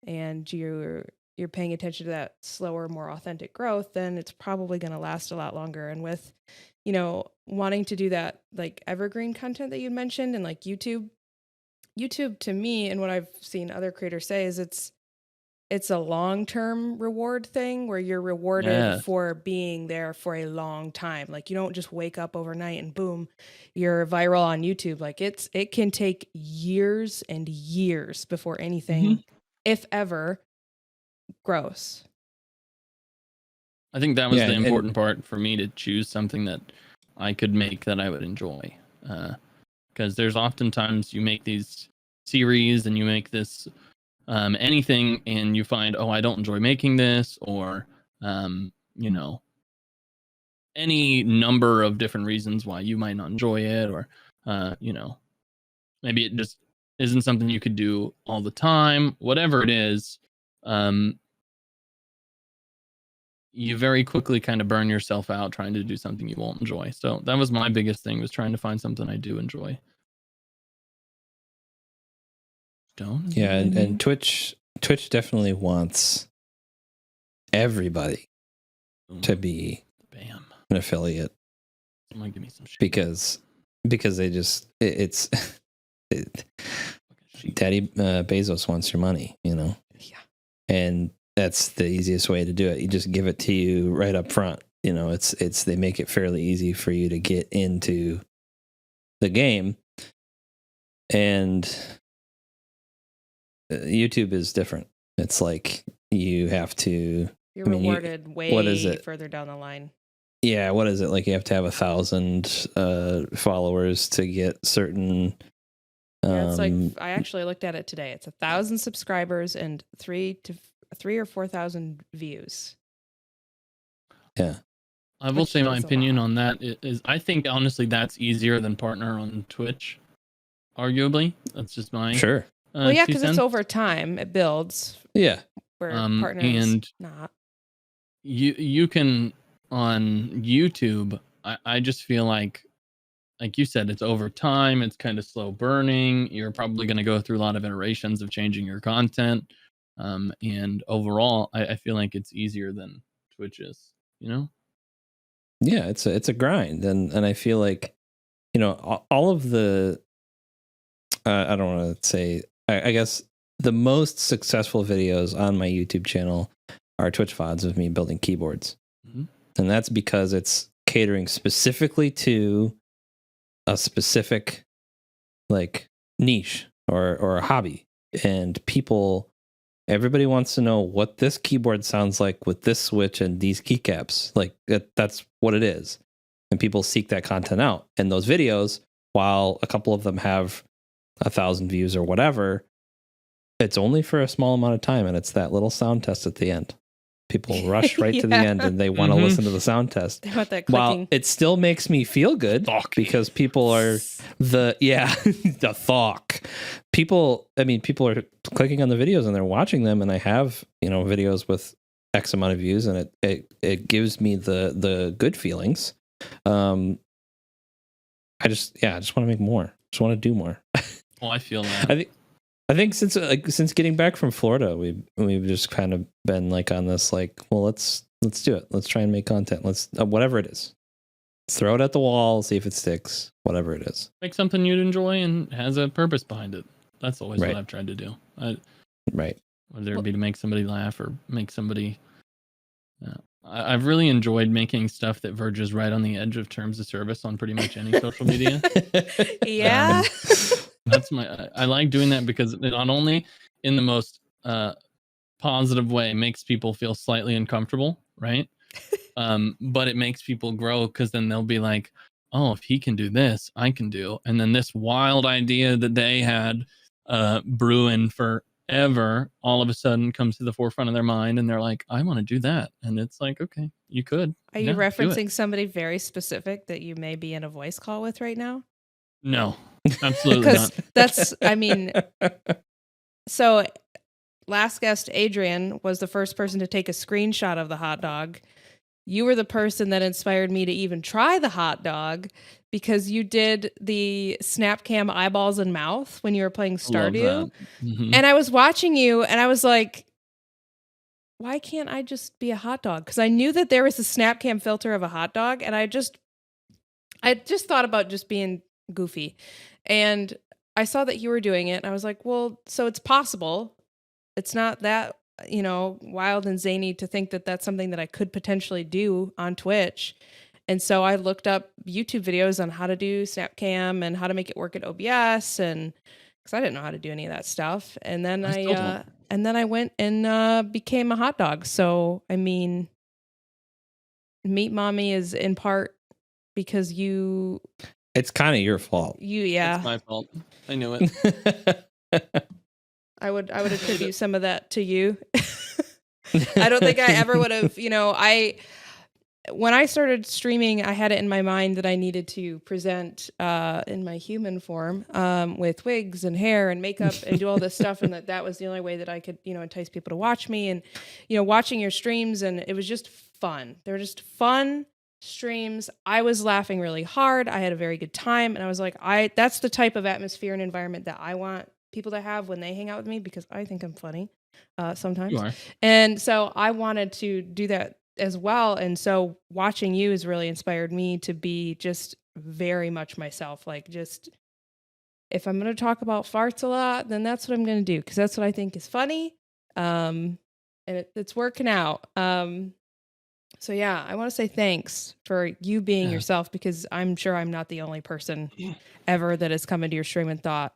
and you're paying attention to that slower, more authentic growth, then it's probably going to last a lot longer. And with, wanting to do that like evergreen content that you mentioned, and like YouTube to me, and what I've seen other creators say, is it's a long-term reward thing, where you're rewarded for being there for a long time. Like, you don't just wake up overnight and boom, you're viral on YouTube. Like, it can take years and years before anything, if ever, grows. I think that was the important part for me, to choose something that I could make that I would enjoy. Because there's oftentimes you make these series and you make this anything, and you find, oh, I don't enjoy making this, or any number of different reasons why you might not enjoy it, or maybe it just isn't something you could do all the time. Whatever it is, you very quickly kind of burn yourself out trying to do something you won't enjoy. So that was my biggest thing, was trying to find something I do enjoy. And Twitch definitely wants everybody to be an affiliate. Someone give me some shit. Because they just Daddy Bezos wants your money, Yeah. And that's the easiest way to do it. You just give it to you right up front. It's they make it fairly easy for you to get into the game. And YouTube is different. It's like you have to. You're rewarded way further down the line. Yeah, what is it? Like, you have to have 1,000 followers to get certain. It's like, I actually looked at it today. It's 1,000 subscribers and 3,000 or 4,000 views. Yeah, I will say my opinion on that is I think honestly that's easier than partner on Twitch. Arguably, that's just my sure. Well, yeah, because it's over time, it builds. Yeah, where partners and not. You can on YouTube. I just feel like you said, it's over time. It's kind of slow burning. You're probably going to go through a lot of iterations of changing your content. And overall, I feel like it's easier than Twitch is, you know? Yeah, it's a grind, and I feel like, you know, all of the I don't want to say, I guess the most successful videos on my YouTube channel are Twitch VODs of me building keyboards. Mhm. And that's because it's catering specifically to a specific like niche or a hobby. And everybody wants to know what this keyboard sounds like with this switch and these keycaps. Like that's what it is. And people seek that content out. And those videos, while a couple of them have 1,000 views or whatever, it's only for a small amount of time, and it's that little sound test at the end. People rush right to the Yeah. end, and they want to Mhm. listen to the sound test. They want that While clicking. it still makes me feel good because people are the thawk. People are clicking on the videos and they're watching them, and I have, you know, videos with X amount of views, and it gives me the good feelings. I just want to make more. Just want to do more. Oh, I feel that. I think since getting back from Florida, we've just kind of been like on this like, well, let's do it. Let's try and make content. Let's whatever it is, let's throw it at the wall, see if it sticks. Whatever it is, Make something you'd enjoy and has a purpose behind it. That's always Right. what I've tried to do. right? Whether it be to make somebody laugh or make somebody. I've really enjoyed making stuff that verges right on the edge of terms of service on pretty much any social media. Yeah. That's I like doing that because it not only in the most positive way makes people feel slightly uncomfortable, right? But it makes people grow because then they'll be like, oh, if he can do this, I can do. And then this wild idea that they had brewing forever all of a sudden comes to the forefront of their mind, and they're like, I want to do that. And it's like, okay, you could. Are you referencing somebody very specific that you may be in a voice call with right now? No, absolutely Because not. that's, I mean, so last guest, Adrian, was the first person to take a screenshot of the hot dog. You were the person that inspired me to even try the hot dog because you did the Snapcam eyeballs and mouth when you were playing Stardew. Mhm. And I was watching you and I was like, why can't I just be a hot dog? Because I knew that there was a Snapcam filter of a hot dog, and I just thought about just being goofy. And I saw that you were doing it, and I was like, well, so it's possible. It's not that, you know, wild and zany to think that that's something that I could potentially do on Twitch. And so I looked up YouTube videos on how to do Snapcam and how to make it work at OBS, and because I didn't know how to do any of that stuff. And then I still don't. I went and became a hot dog. So I mean, Meat Mommy is in part because It's kind of your fault. It's my fault. I knew it. I would attribute some of that to you. I don't think I ever would have, you know, when I started streaming, I had it in my mind that I needed to present in my human form with wigs and hair and makeup and do all this stuff, and that was the only way that I could, you know, entice people to watch me. And, you know, watching your streams, and it was just fun. They were just fun streams. I was laughing really hard. I had a very good time, and I was like, that's the type of atmosphere and environment that I want people to have when they hang out with me, because I think I'm funny sometimes. You are. And so I wanted to do that as well. And so watching you has really inspired me to be just very much myself. Like, just if I'm going to talk about farts a lot, then that's what I'm going to do, because that's what I think is funny. And it's working out. So yeah, I want to say thanks for you being yourself, because I'm sure I'm not the only person ever that has come into your stream and thought,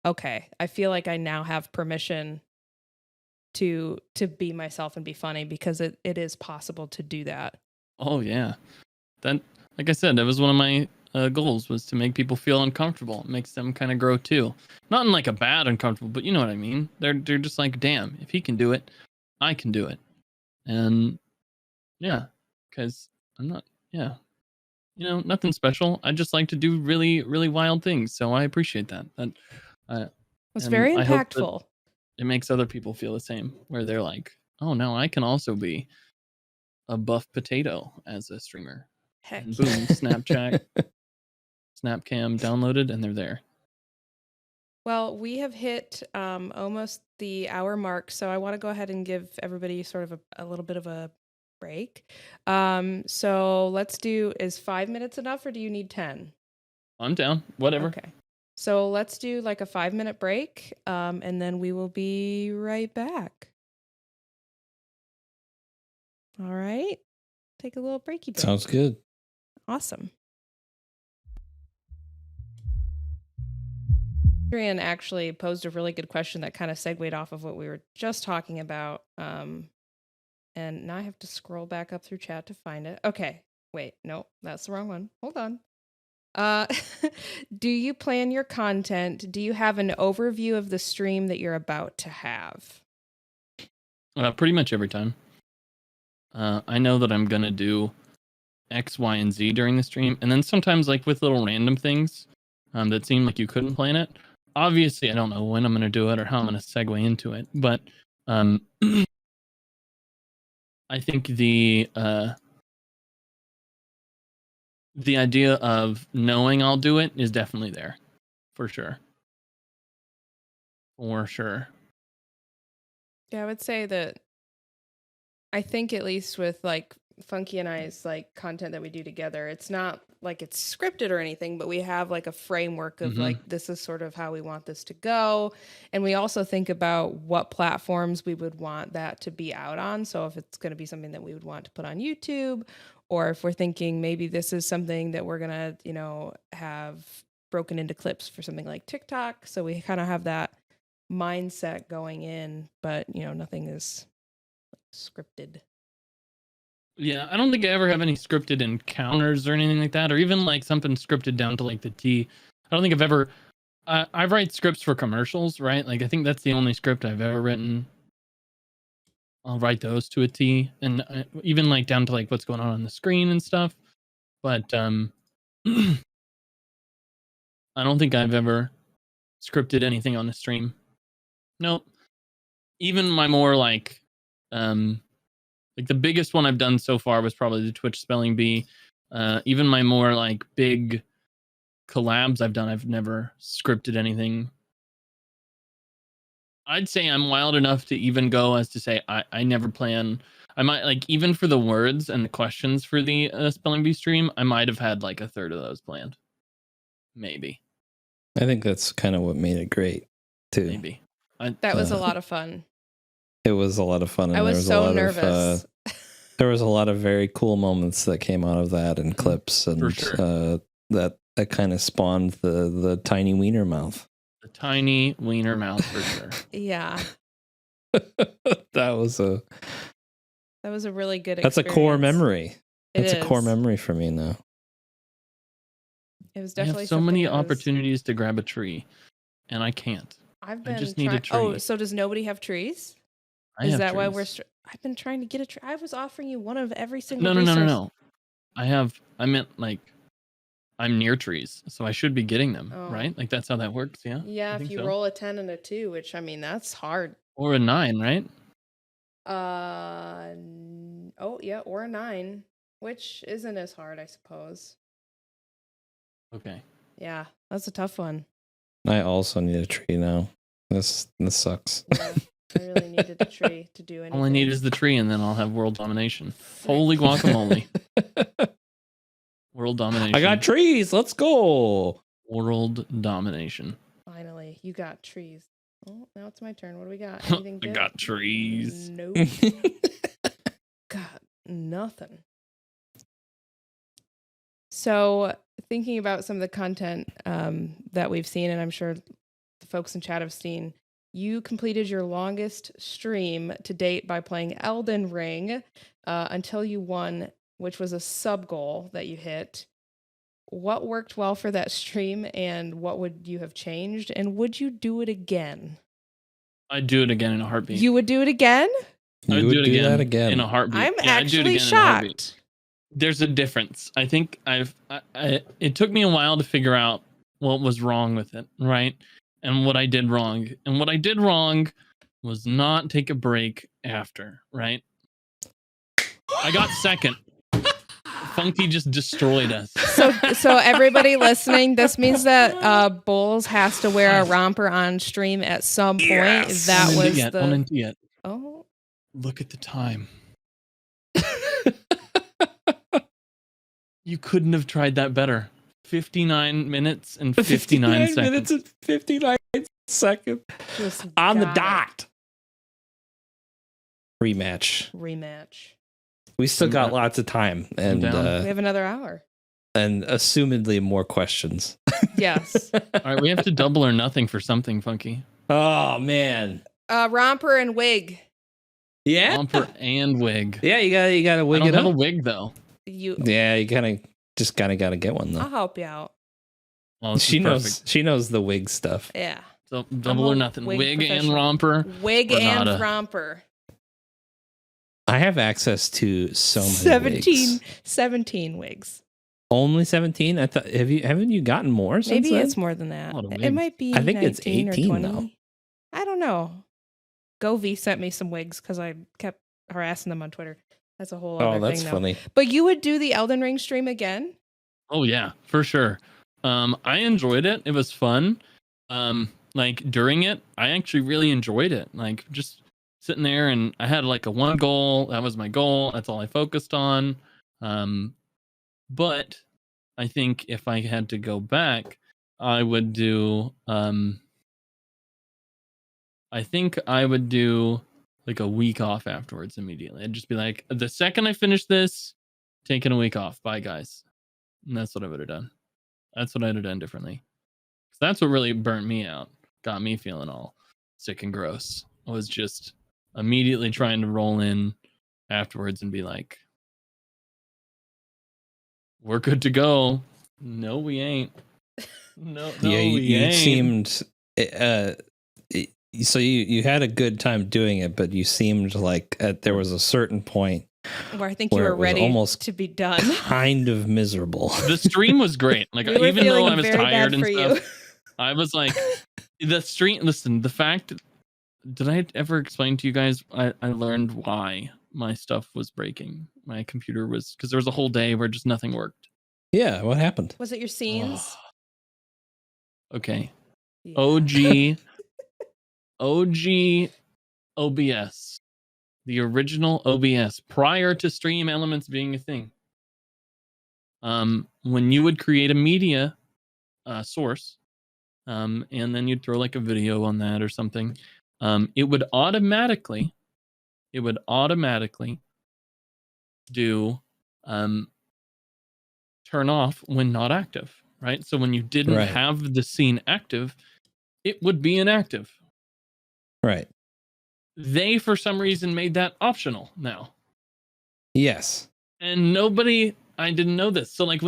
okay, I feel like I now have permission to be myself and be funny, because it is possible to do that. Oh yeah, that, like I said, that was one of my goals, was to make people feel uncomfortable. It makes them kind of grow too, not in like a bad uncomfortable, but you know what I mean. They're just like, damn, if he can do it, I can do it. And yeah, because I'm not, you know, nothing special. I just like to do really, really wild things. So I appreciate that. It's and very I hope that impactful. it makes other people feel the same, where they're like, oh, now I can also be a buff potato as a streamer. Heck. And boom, Snapchat, Snapcam downloaded, and they're there. Well, we have hit almost the hour mark, so I want to go ahead and give everybody sort of a little bit of a break. So let's do, is 5 minutes enough or do you need 10? I'm down. Whatever. Okay. So let's do like a 5-minute break, and then we will be right back. All right. Take a little breaky break. Sounds good. Awesome. Adrian actually posed a really good question that kind of segued off of what we were just talking about. And now I have to scroll back up through chat to find it. Okay. Wait, no, that's the wrong one. Hold on. Do you plan your content? Do you have an overview of the stream that you're about to have? Pretty much every time. I know that I'm gonna do X, Y, and Z during the stream, and then sometimes like with little random things that seem like you couldn't plan it. Obviously, I don't know when I'm gonna do it or how I'm gonna segue into it, but I think the idea of knowing I'll do it is definitely there, for sure. For sure. Yeah, I would say that I think at least with like Funky and I's like content that we do together, it's not like it's scripted or anything, but we have like a framework of like, this is sort of how we want this to go. And we also think about what platforms we would want that to be out on. So if it's going to be something that we would want to put on YouTube, or if we're thinking maybe this is something that we're going to, you know, have broken into clips for something like TikTok. So we kind of have that mindset going in, but you know, nothing is scripted. Yeah, I don't think I ever have any scripted encounters or anything like that, or even like something scripted down to like the T. I don't think I've ever. I write scripts for commercials, right? Like I think that's the only script I've ever written. I'll write those to a T, and even like down to like what's going on the screen and stuff. But I don't think I've ever scripted anything on the stream. Nope. Even my more like the biggest one I've done so far was probably the Twitch spelling bee. Even my more like big collabs I've done, I've never scripted anything. I'd say I'm wild enough to even go as to say I never plan. I might like even for the words and the questions for the spelling bee stream, I might have had like a third of those planned. Maybe. I think that's kind of what made it great too. Maybe. That was a lot of fun. It was a lot of fun. And I was so nervous. There was a lot of very cool moments that came out of that and clips, and For sure. that kind of spawned the tiny wiener mouth. The tiny wiener mouth for sure. Yeah. That was a really good experience. That's a core memory. It's a core memory for me now. It was I definitely have so many opportunities to grab a tree, and I can't. I just need a tree. Oh, so does nobody have trees? Is that why we're? I've been trying to get a tree. I was offering you one of every single. No. I meant like I'm near trees, so I should be getting them, right? Like that's how that works. Yeah. Yeah, if you roll a 10 and a 2, which I mean that's hard. Or a 9, right? Oh yeah, or a 9, which isn't as hard, I suppose. Okay. Yeah, that's a tough one. I also need a tree now. This sucks. Yeah, I really needed a tree to do anything. All I need is the tree, and then I'll have world domination. Holy guacamole! World domination. I got trees. Let's go. World domination. Finally, you got trees. Oh, now it's my turn. What do we got? Anything I good? got trees. Nope. Got nothing. So, thinking about some of the content that we've seen, and I'm sure the folks in chat have seen, you completed your longest stream to date by playing Elden Ring until you won, which was a sub goal that you hit. What worked well for that stream, and what would you have changed? And would you do it again? I'd do it again in a heartbeat. You would do it again? You would do that again in a heartbeat. I'm actually shocked. There's a difference. I think it took me a while to figure out what was wrong with it, right? And what I did wrong. And what I did wrong was not take a break after, right? I got second. Funky just destroyed us. So everybody listening, this means that Bulls has to wear a romper on stream at some point. Yes. That was One into yet. Oh. Look at the time. You couldn't have tried that better. 59 minutes and 59 seconds. minutes and 59 seconds. Just On the got it. dot. Rematch. We still I'm got down. lots of time, and We have another hour. assumedly more questions. Yes. All right, we have to double or nothing for something, Funky. Oh man. Romper and wig. Yeah. Romper and wig. Yeah, you gotta I wig don't it have a up. wig though. Yeah, you gotta gotta get one I'll though. help you out. Well, this She is knows perfect. she knows the wig stuff. Yeah. So double a or nothing. wig Wig and professional. romper. Wig Or and nada. romper. I have access to so many 17 wigs. wigs. Only 17? I thought haven't you gotten more since Maybe then? it's more than that. A lot of It wigs. might be I think it's 19 or 18 20. though. I don't know. Govey sent me some wigs because I kept harassing them on Twitter. That's a whole other Oh, that's thing, though. funny. But you would do the Elden Ring stream again? Oh yeah, for sure. I enjoyed it. It was fun. Like during it, I actually really enjoyed it. Like just sitting there, and I had like a one goal. That was my goal. That's all I focused on. But I think if I had to go back, I would do. I think I would do like a week off afterwards immediately. I'd just be like, the second I finish this, taking a week off. Bye, guys. And that's what I would have done. That's what I'd have done differently. That's what really burnt me out. Got me feeling all sick and gross. I was just immediately trying to roll in afterwards and be like, we're good to go. No, we ain't. No, Yeah, you ain't. seemed so you had a good time doing it, but you seemed like there was a certain point Where I think you where were it was ready almost to be done. kind of miserable. The stream was great. Like We were even though feeling I was very bad tired and for stuff, you. I was like, the stream. Listen, the fact. Did I ever explain to you guys? I learned why my stuff was breaking. My computer was because there was a whole day where just nothing worked. Yeah, what happened? Was it your scenes? Okay. Yeah. OG OBS. The original OBS prior to Stream Elements being a thing. When you would create a media source, and then you'd throw like a video on that or something, it would automatically do turn off when not active, right? So when you didn't Right. have the scene active, it would be inactive. Right. They, for some reason, made that optional now. Yes. And I didn't know this. So like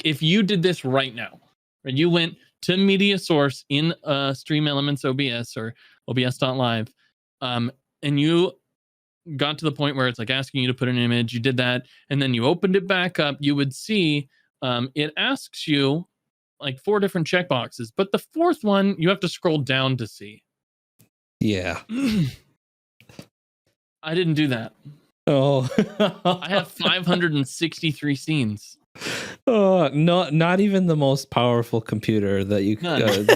if you did this right now, right, you went to media source in Stream Elements OBS or OBS.live, and you got to the point where it's like asking you to put an image, you did that, and then you opened it back up, you would see it asks you like 4 different checkboxes, but the 4th one you have to scroll down to see. Yeah. I didn't do that. Oh. I have 563 scenes. Oh, not even the most powerful computer that you None. could.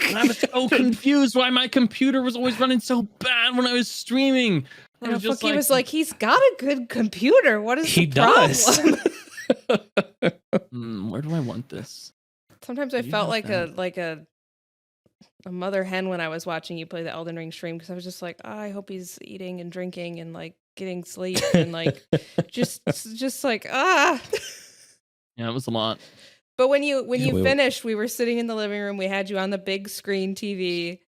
And I was so confused why my computer was always running so bad when I was streaming. I And was just Fookie was like, he's got a good computer. What is He the problem? does. Where do I want this? Sometimes I Do you felt have like a mother hen when I was watching you play the Elden Ring stream because I was just like, I hope he's eating and drinking and like getting sleep and like just like Yeah, it was a lot. But when you we- finished, we were sitting in the living room. We had you on the big screen TV,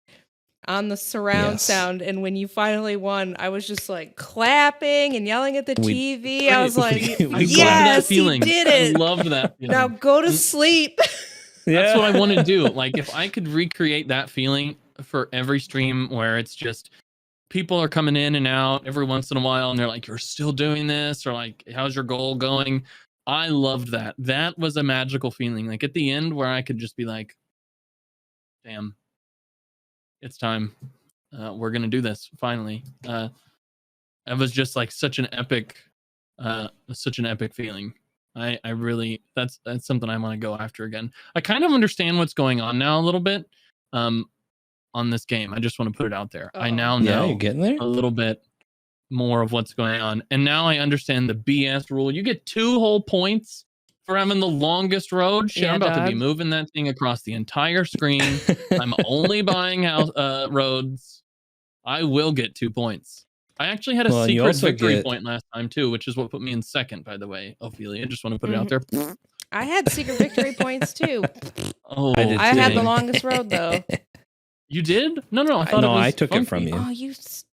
on the surround Yes. sound, and when you finally won, I was just like clapping and yelling at the TV. I was like, we I loved "Yes, that feeling. he did it! I loved that feeling. Now go to sleep." That's what I want to do. Like, if I could recreate that feeling for every stream where it's just people are coming in and out every once in a while and they're like, you're still doing this, or like, how's your goal going? I loved that. That was a magical feeling. Like at the end where I could just be like, damn, it's time. We're going to do this finally. It was just like such an epic feeling. I really, that's something I want to go after again. I kind of understand what's going on now a little bit on this game. I just want to put it out there. I now Yeah, know you're getting there. a little bit more of what's going on. And now I understand the BS rule. You get 2 whole points for having the longest road. Shit, Yeah, I'm about to be dog. moving that thing across the entire screen. I'm only buying roads. I will get 2 points. I actually had a Well, and you secret also victory get- point last time too, which is what put me in second, by the way, Ophelia. Just want to put it out there. I had secret victory points too. Oh, I did I had the dang. longest road though. You did? No, I thought it No, was I took it from Funky. you. Oh, you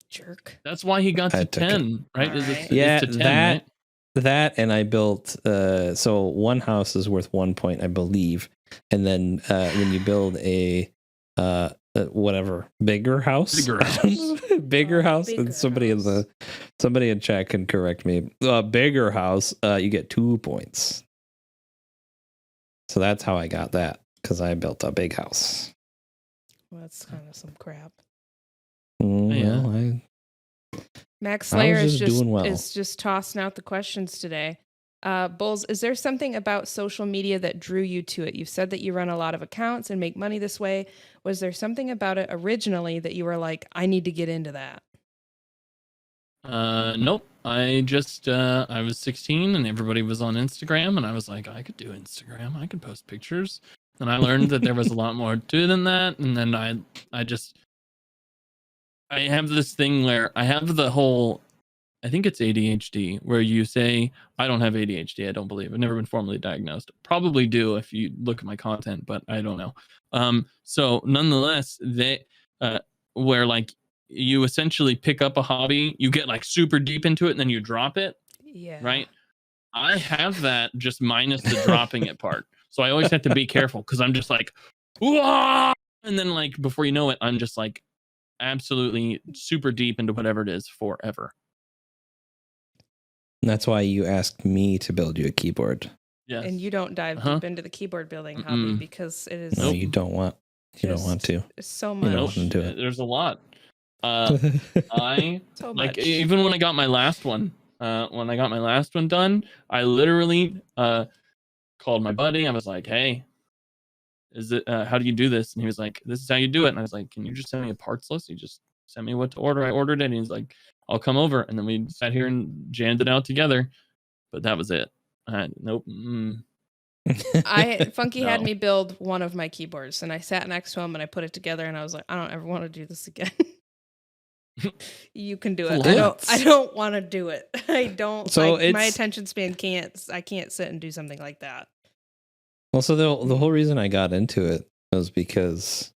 jerk. That's why he got I to took it. 10, right? All Is right. it's Yeah, to 10, that right? that, and I built. So one house is worth 1 point, I believe, and then when you build a whatever bigger house, Bigger house. bigger house, bigger and somebody house. in chat can correct me. Bigger house, you get 2 points. So that's how I got that, because I built a big house. Well, that's kind of some crap. Yeah. Well, Max I was Slayer just doing well. is just tossing out the questions today. Bulls, is there something about social media that drew you to it? You've said that you run a lot of accounts and make money this way. Was there something about it originally that you were like, I need to get into that? Nope. I just I was 16 and everybody was on Instagram and I was like, I could do Instagram. I could post pictures. And I learned that there was a lot more to it than that. And then I have this thing where I have the whole, I think it's ADHD, where you say, I don't have ADHD. I don't believe. I've never been formally diagnosed. Probably do if you look at my content, but I don't know. So nonetheless, where like you essentially pick up a hobby, you get like super deep into it and then you drop it, Yeah. right? I have that just minus the dropping it part. So I always have to be careful because I'm just like, whoa! And then like before you know it, I'm just like absolutely super deep into whatever it is forever. And that's why you asked me to build you a keyboard. Yes. And you don't dive Uh-huh. deep into the keyboard building hobby Mm-mm. because it is No, you don't want. You don't just want to. so You much. don't Nope. want to do it. There's a lot. I So like much. even when I got my last one, done, I literally called my buddy. I was like, "Hey, is it how do you do this?" And he was like, "This is how you do it." And I was like, "Can you just send me a parts list?" He just sent me what to order. I ordered it, and he's like, "I'll come over." And then we sat here and jammed it out together. But that was it. Nope. Funky had No. me build one of my keyboards, and I sat next to him and I put it together, and I was like, I don't ever want to do this again. You can do it. What? I don't want to do it. I don't. So my it's- attention span can't. I can't sit and do something like that. Well, so the whole reason I got into it was because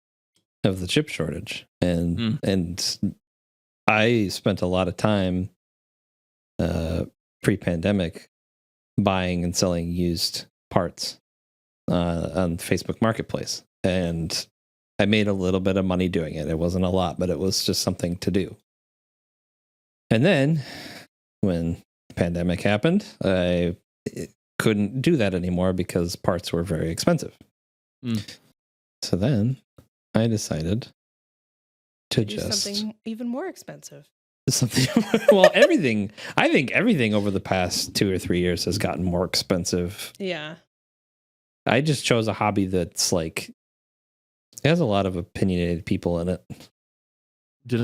of the chip shortage, and I spent a lot of time pre-pandemic buying and selling used parts on Facebook Marketplace, and I made a little bit of money doing it. It wasn't a lot, but it was just something to do. And then when the pandemic happened, I couldn't do that anymore because parts were very expensive. So then I decided to Do just something even more expensive. well, everything. I think everything over the past 2 or 3 years has gotten more expensive. Yeah. I just chose a hobby that's like it has a lot of opinionated people in it.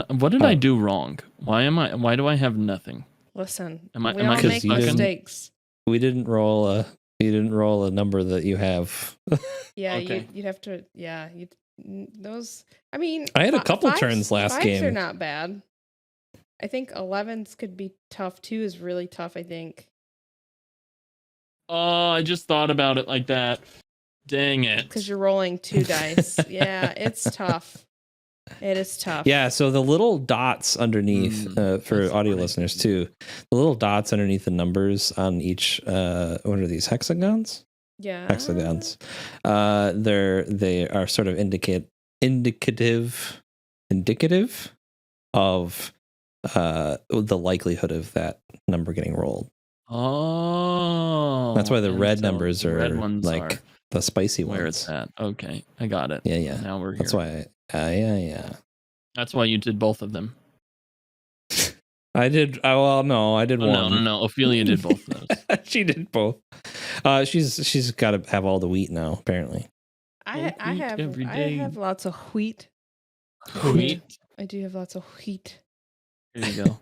What did I do wrong? Why do I have nothing? Listen, Am I- we am I all just make stuck in- mistakes. We didn't roll a number that you have. Yeah, Okay. you'd have to. Yeah, those. I mean, I had a fi- couple fives- turns last fives game. are not bad. I think 11s could be tough. 2 is really tough, I think. Oh, I just thought about it like that. Dang it. Because you're rolling 2 dice. Yeah, it's tough. It is tough. Yeah, so the little dots underneath for that's audio fine. listeners too, the little dots underneath the numbers on each what are these, hexagons? Yeah. Hexagons. They are sort of indicative of the likelihood of that number getting rolled. Oh. That's why the and red so numbers the are red ones like are the spicy where ones. it's at. Okay, I got it. Yeah. Now we're here. That's why. Yeah. That's why you did both of them. I did. Well, no, I did Oh, one. no. Ophelia did both of those. She did both. She's got to have all the wheat now. Apparently. I every day. have lots of wheat. Wheat. I do have lots of wheat. Here you go.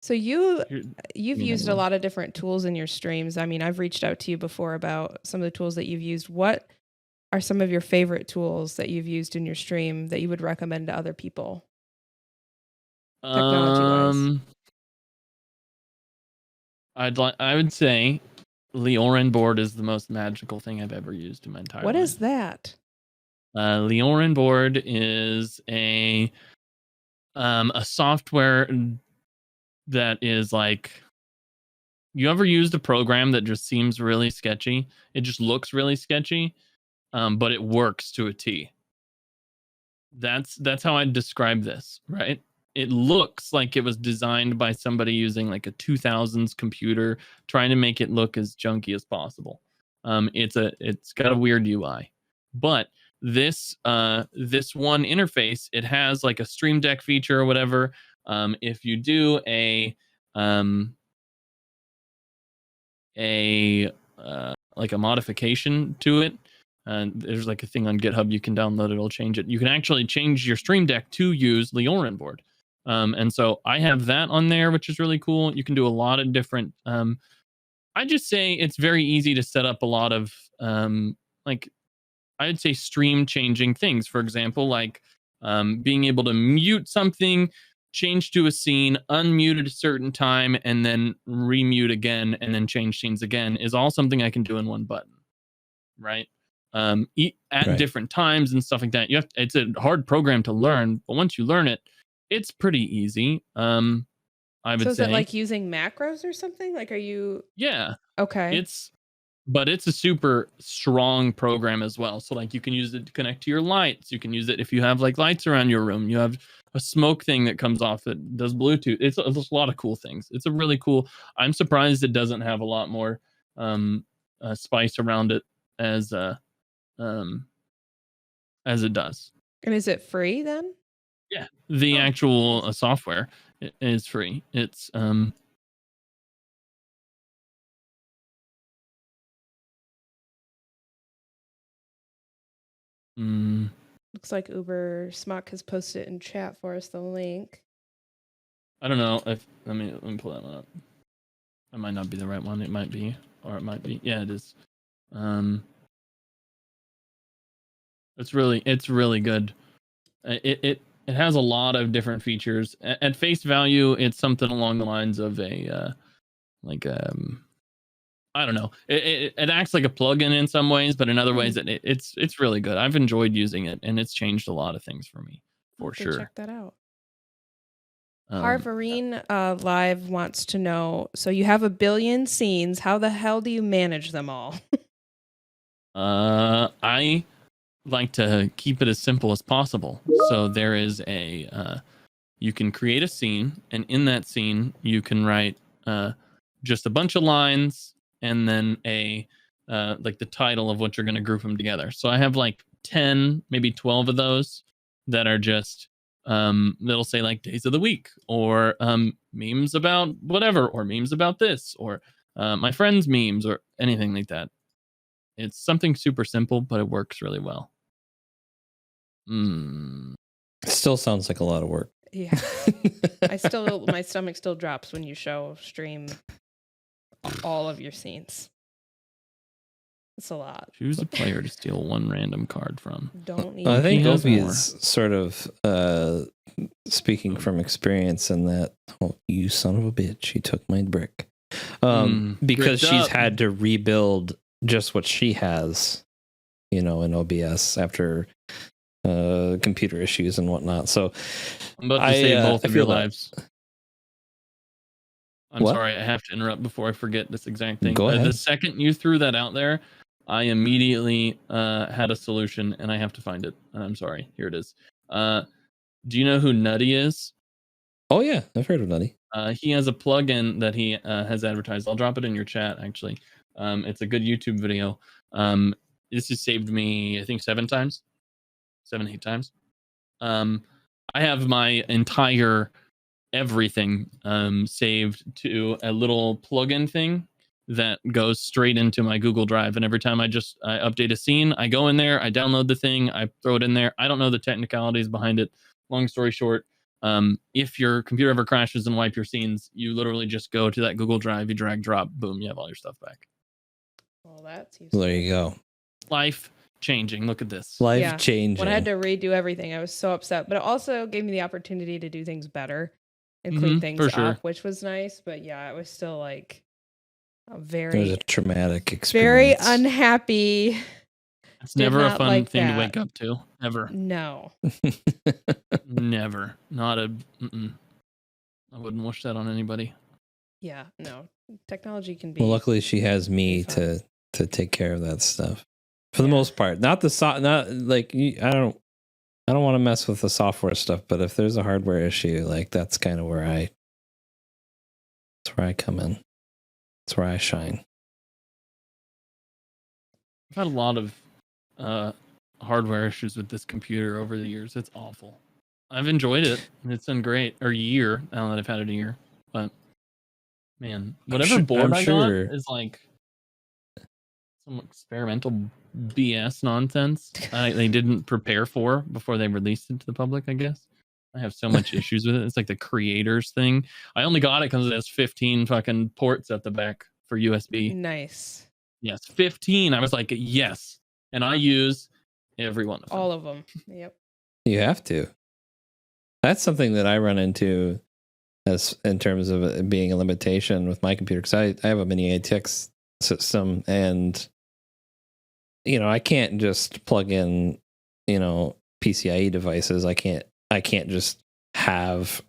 So you've mean, used a anyone. lot of different tools in your streams. I mean, I've reached out to you before about some of the tools that you've used. What are some of your favorite tools that you've used in your stream that you would recommend to other people? Technology-wise. I would say Leorin board is the most magical thing I've ever used in my entire What life. is that? Leorin board is a software that is like, you ever used a program that just seems really sketchy? It just looks really sketchy, but it works to a T. That's how I'd describe this, right? It looks like it was designed by somebody using like a 2000s computer, trying to make it look as junky as possible. It's got a weird UI, but this one interface, it has like a Stream Deck feature or whatever. If you do a like a modification to it, and there's like a thing on GitHub you can download, it'll change it. You can actually change your Stream Deck to use Leorin board. And so I have that on there, which is really cool. You can do a lot of different I just say it's very easy to set up a lot of like, I'd say stream changing things. For example, like being able to mute something, change to a scene, unmute at a certain time, and then remute again, and then change scenes again is all something I can do in one button, right? At Right. different times and stuff like that. It's a hard program to learn, but once you learn it, it's pretty easy. I would So is say, it like using macros or something? Like, are you yeah, okay? but it's a super strong program as well. So like, you can use it to connect to your lights. You can use it if you have like lights around your room. You have a smoke thing that comes off that does Bluetooth. It's a lot of cool things. It's a really cool. I'm surprised it doesn't have a lot more spice around it as it does. And is it free then? Yeah, the Oh, actual nice. software is free. It's Looks like Uber Smock has posted it in chat for us, the link. I don't know if let me pull that one up. That might not be the right one. It might be, or it might be. Yeah, it is. It's really good. It has a lot of different features. At face value, it's something along the lines of a I don't know. It acts like a plugin in some ways, but in other ways, it's really good. I've enjoyed using it, and it's changed a lot of things for me, for sure. Check that out. Harvarine Live wants to know, so you have 1 billion scenes. How the hell do you manage them all? I like to keep it as simple as possible. So there is you can create a scene, and in that scene, you can write just a bunch of lines, and then like the title of what you're going to group them together. So I have like 10, maybe 12 of those that are just that'll say like days of the week, or memes about whatever, or memes about this, or my friends' memes, or anything like that. It's something super simple, but it works really well. Still sounds like a lot of work. Yeah. My stomach still drops when you stream all of your scenes. It's a lot. Choose a player to steal one random card from. Don't need. I think He has Obi more. is sort of speaking from experience in that. Oh, you son of a bitch! He took my brick. Because Bricked she's up. had to rebuild just what she has, in OBS after computer issues and whatnot. So I'm about to save both of your feel that. lives. I'm What? sorry, I have to interrupt before I forget this exact thing. Go ahead. The second you threw that out there, I immediately had a solution, and I have to find it. I'm sorry. Here it is. Do you know who Nutty is? Oh yeah, I've heard of Nutty. He has a plugin that he has advertised. I'll drop it in your chat, actually. It's a good YouTube video. This has saved me, I think, 7, 8 times. I have my entire everything saved to a little plugin thing that goes straight into my Google Drive. And every time I update a scene, I go in there, I download the thing, I throw it in there. I don't know the technicalities behind it. Long story short, If your computer ever crashes and wipe your scenes, you literally just go to that Google Drive, you drag, drop, boom, you have all your stuff back. Well, that's useful. There you go. Life changing. Look at this. Life changing. When I had to redo everything, I was so upset. But it also gave me the opportunity to do things better and clean things for sure. up, which was nice. But yeah, it was still like a It was very, a traumatic very experience. unhappy. It's Did never a not fun like thing that. to wake up to. Ever. No. Never. Not a. I wouldn't wish that on anybody. Yeah, no. Technology can be. Well, luckily she has me fun. to take care of that stuff for the most part. Not the not like I don't want to mess with the software stuff, but if there's a hardware issue, like that's kind of where I come in. That's where I shine. I've had a lot of hardware issues with this computer over the years. It's awful. I've enjoyed it. It's been great. Or a year now that I've had it a year. But man, whatever board I got is like some experimental BS nonsense they didn't prepare for before they released it to the public, I guess. I have so much issues with it. It's like the creators thing. I only got it because it has 15 fucking ports at the back for USB. Nice. Yes, 15. I was like, yes. And I use every one of them. All of them. Yep. You have to. That's something that I run into as in terms of it being a limitation with my computer, because I have a mini ATX system, and I can't just plug in PCIe devices. I can't just have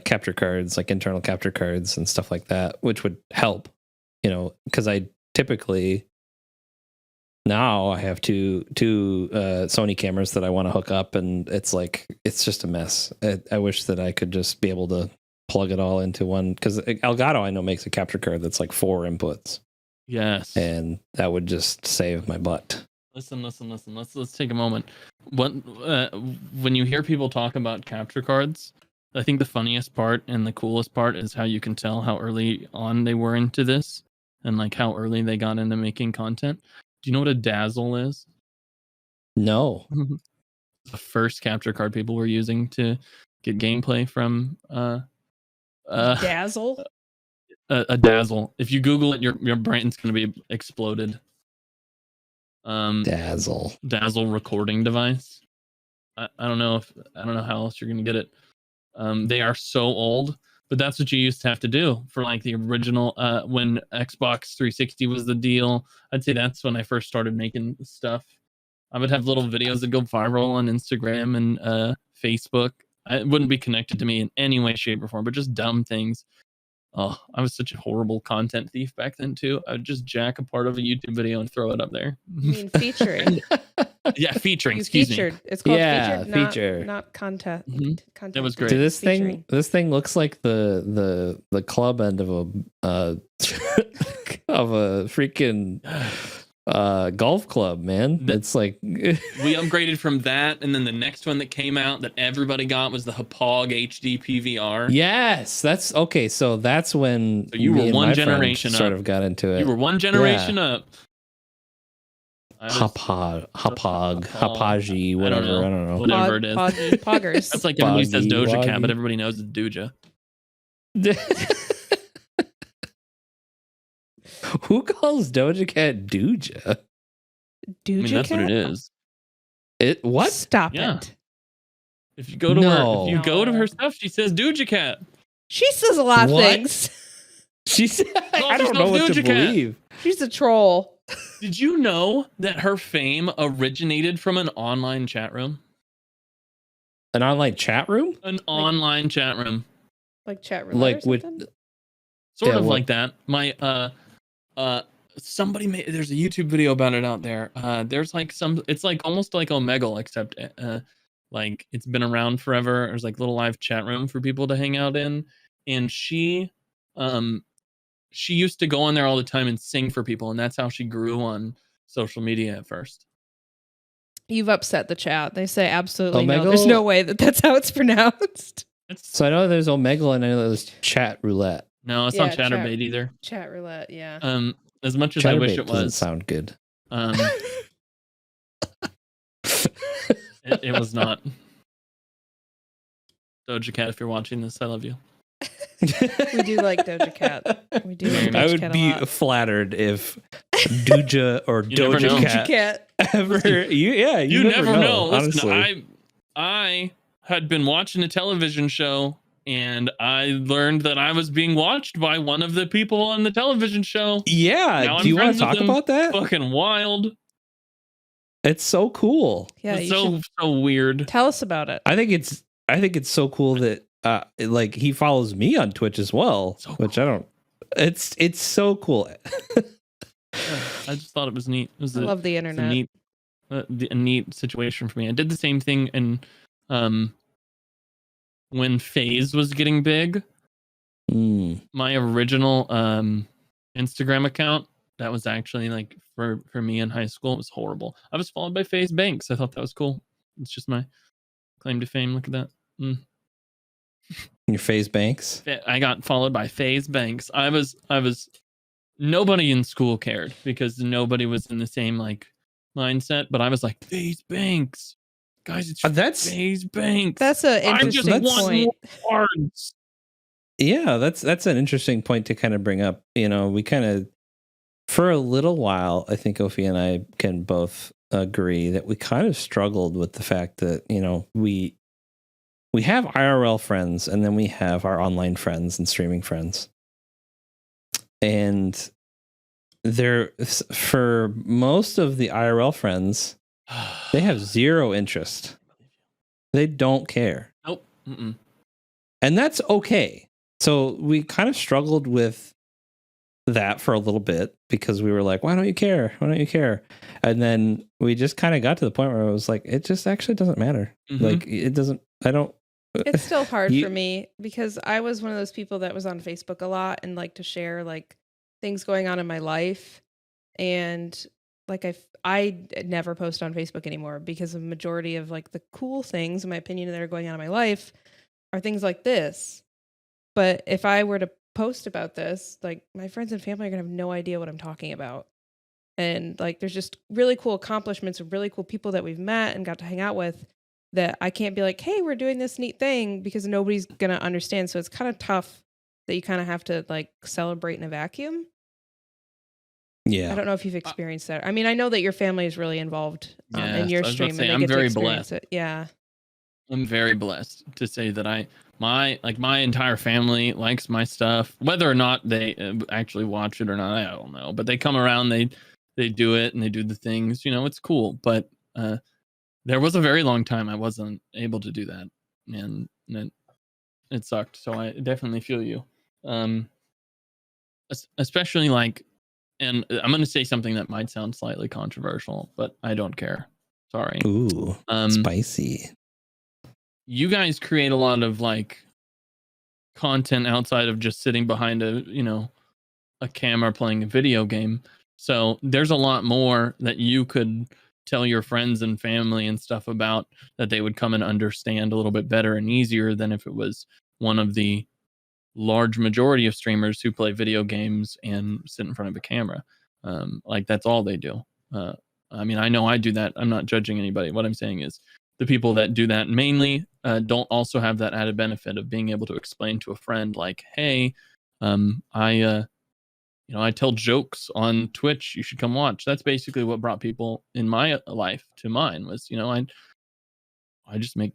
capture cards, like internal capture cards and stuff like that, which would help, because I typically now I have two Sony cameras that I want to hook up, and it's just a mess. I wish that I could just be able to plug it all into one, because Elgato I know makes a capture card that's like 4 inputs. Yes. And that would just save my butt. Listen. Let's take a moment. When you hear people talk about capture cards, I think the funniest part and the coolest part is how you can tell how early on they were into this, and like how early they got into making content. Do you know what a dazzle is? No. The first capture card people were using to get gameplay from Dazzle? A dazzle. If you Google it, your brain's going to be exploded. Dazzle recording device. I don't know how else you're going to get it. They are so old, but that's what you used to have to do for like the original when Xbox 360 was the deal. I'd say that's when I first started making stuff. I would have little videos that go viral on Instagram and Facebook. It wouldn't be connected to me in any way, shape, or form, but just dumb things. Oh, I was such a horrible content thief back then too. I would just jack a part of a YouTube video and throw it up there. You mean featuring? Yeah, featuring. You Excuse featured. me. It's called Yeah, featured, feature. not content. Content. That was great. So this Featuring. thing looks like the club end of a of a freaking golf club, man. It's like we upgraded from that, and then the next one that came out that everybody got was the Hapog HD PVR. Yes, that's okay. So that's when So you were one generation sort up. of got into it. You were one generation up. Hapag, Hapaji, whatever. I don't know. Whatever it is. Poggers. That's like everybody says Boggy, Doja Cat, Woggy. but everybody knows it's Doja. Who calls Doja Cat Doja? Doja I mean, that's Cat? what it is. It what? Stop Yeah. it. If you go to No. her, if you go to No. her stuff, she says Doja Cat. She says a lot of What? things. She's. I don't know what to Doja Cat. believe. She's a troll. Did you know that her fame originated from an online chat room? An online chat room? An online chat room. Like chat roulette Like or with something? Sort Yeah, of what- like that. My somebody made, there's a YouTube video about it out there. There's like it's like almost like Omegle, except like it's been around forever. There's like little live chat room for people to hang out in, and she used to go on there all the time and sing for people, and that's how she grew on social media at first. You've upset the chat. They say absolutely no. Omegle? There's no way that's how it's pronounced. So I know there's Omegle and I know there's Chat Roulette. No, it's Yeah, not Chatterbait either. Chat roulette, yeah. As much as I wish Chatterbait it doesn't was, sound good. It was not. Doja Cat, if you're watching this, I love you. We do like Doja Cat. We do like Doja I would Cat a be lot. flattered if Doja or You never know. Doja Doja Cat Cat. ever. You never know. Listen, Honestly, I had been watching a television show, and I learned that I was being watched by one of the people on the television show. yeah. Now Do you want friends to with talk them. about that? Fucking wild. It's so cool. Yeah, It's you should so weird. tell us about it. I think it's so cool that like he follows me on Twitch as well, So which cool. I don't. It's so cool. Yeah, I just thought it was neat. It was I love the it's internet. a neat situation for me. I did the same thing in when FaZe was getting big. My original Instagram account that was actually like for me in high school, it was horrible. I was followed by FaZe Banks. I thought that was cool. It's just my claim to fame. Look at that. Your FaZe Banks. I got followed by FaZe Banks. I was nobody in school cared because nobody was in the same like mindset, but I was like, FaZe Banks. Guys, it's That's FaZe Banks. That's an I just interesting want point. more cards. yeah, that's an interesting point to kind of bring up. You know, we kind of for a little while, I think Ophi and I can both agree that we kind of struggled with the fact that, you know, we have IRL friends and then we have our online friends and streaming friends. And there, for most of the IRL friends, they have zero interest. They don't care. Nope. Mm-mm. And that's okay. So we kind of struggled with that for a little bit because we were like, why don't you care? Why don't you care? And then we just kind of got to the point where it was like, it just actually doesn't matter. Mm-hmm. Like, it doesn't, I don't. It's still hard for me because I was one of those people that was on Facebook a lot and like to share like things going on in my life. And like I never post on Facebook anymore because the majority of like the cool things, in my opinion, that are going on in my life are things like this. But if I were to post about this, like my friends and family are gonna have no idea what I'm talking about. And like there's just really cool accomplishments of really cool people that we've met and got to hang out with that I can't be like, hey, we're doing this neat thing because nobody's gonna understand. So it's kind of tough that you kind of have to like celebrate in a vacuum. Yeah. I don't know if you've experienced that. I mean, I know that your family is really involved in your stream and they I'm get to very experience blessed. it. Yeah. I'm very blessed to say that my entire family likes my stuff, whether or not they actually watch it or not. I don't know, but they come around, they do it and they do the things, you know, it's cool. But there was a very long time I wasn't able to do that, and it sucked. So I definitely feel you, especially like, and I'm going to say something that might sound slightly controversial, but I don't care. Sorry. Ooh, spicy. You guys create a lot of like content outside of just sitting behind a camera playing a video game. So there's a lot more that you could tell your friends and family and stuff about that they would come and understand a little bit better and easier than if it was one of the large majority of streamers who play video games and sit in front of a camera. Like that's all they do. I mean, I know I do that. I'm not judging anybody. What I'm saying is the people that do that mainly don't also have that added benefit of being able to explain to a friend like, hey, I tell jokes on Twitch. You should come watch. That's basically what brought people in my life to mine was, I just make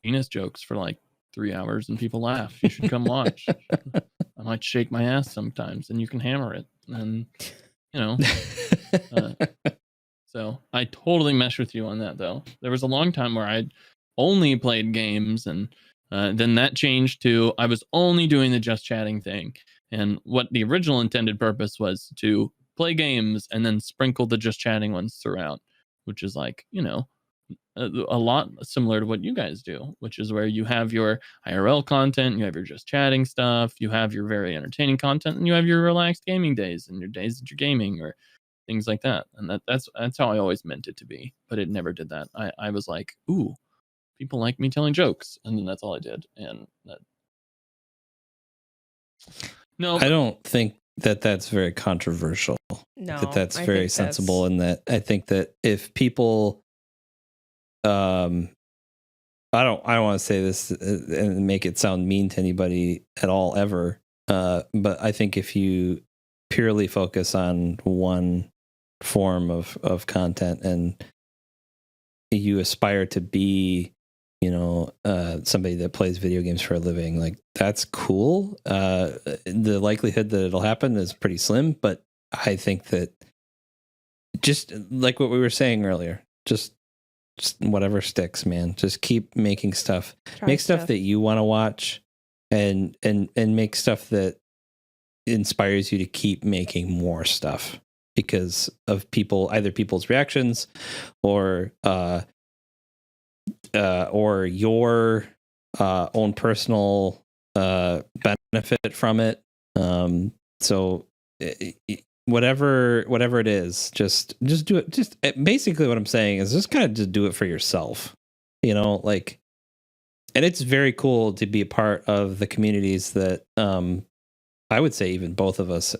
penis jokes for like 3 hours and people laugh. You should come watch. I might shake my ass sometimes and you can hammer it. And, so I totally mesh with you on that though. There was a long time where I only played games and then that changed to I was only doing the just chatting thing. And what the original intended purpose was to play games and then sprinkle the just chatting ones throughout, which is like, a lot similar to what you guys do, which is where you have your IRL content, you have your just chatting stuff, you have your very entertaining content, and you have your relaxed gaming days and your days that you're gaming or things like that. And that's how I always meant it to be, but it never did that. I was like, ooh, people like me telling jokes, and then that's all I did. And that. No, I don't think that that's very controversial. No, that's very sensible, and that I think that if people don't want to say this and make it sound mean to anybody at all ever. But I think if you purely focus on one form of content and you aspire to be, somebody that plays video games for a living, like that's cool. The likelihood that it'll happen is pretty slim, but I think that just like what we were saying earlier, just whatever sticks, man. Just keep making stuff. Make stuff that you want to watch, and make stuff that inspires you to keep making more stuff because of either people's reactions or your own personal benefit from it. So whatever it is, just do it. Just basically what I'm saying is just kind of just do it for yourself, like, and it's very cool to be a part of the communities that, I would say even both of us,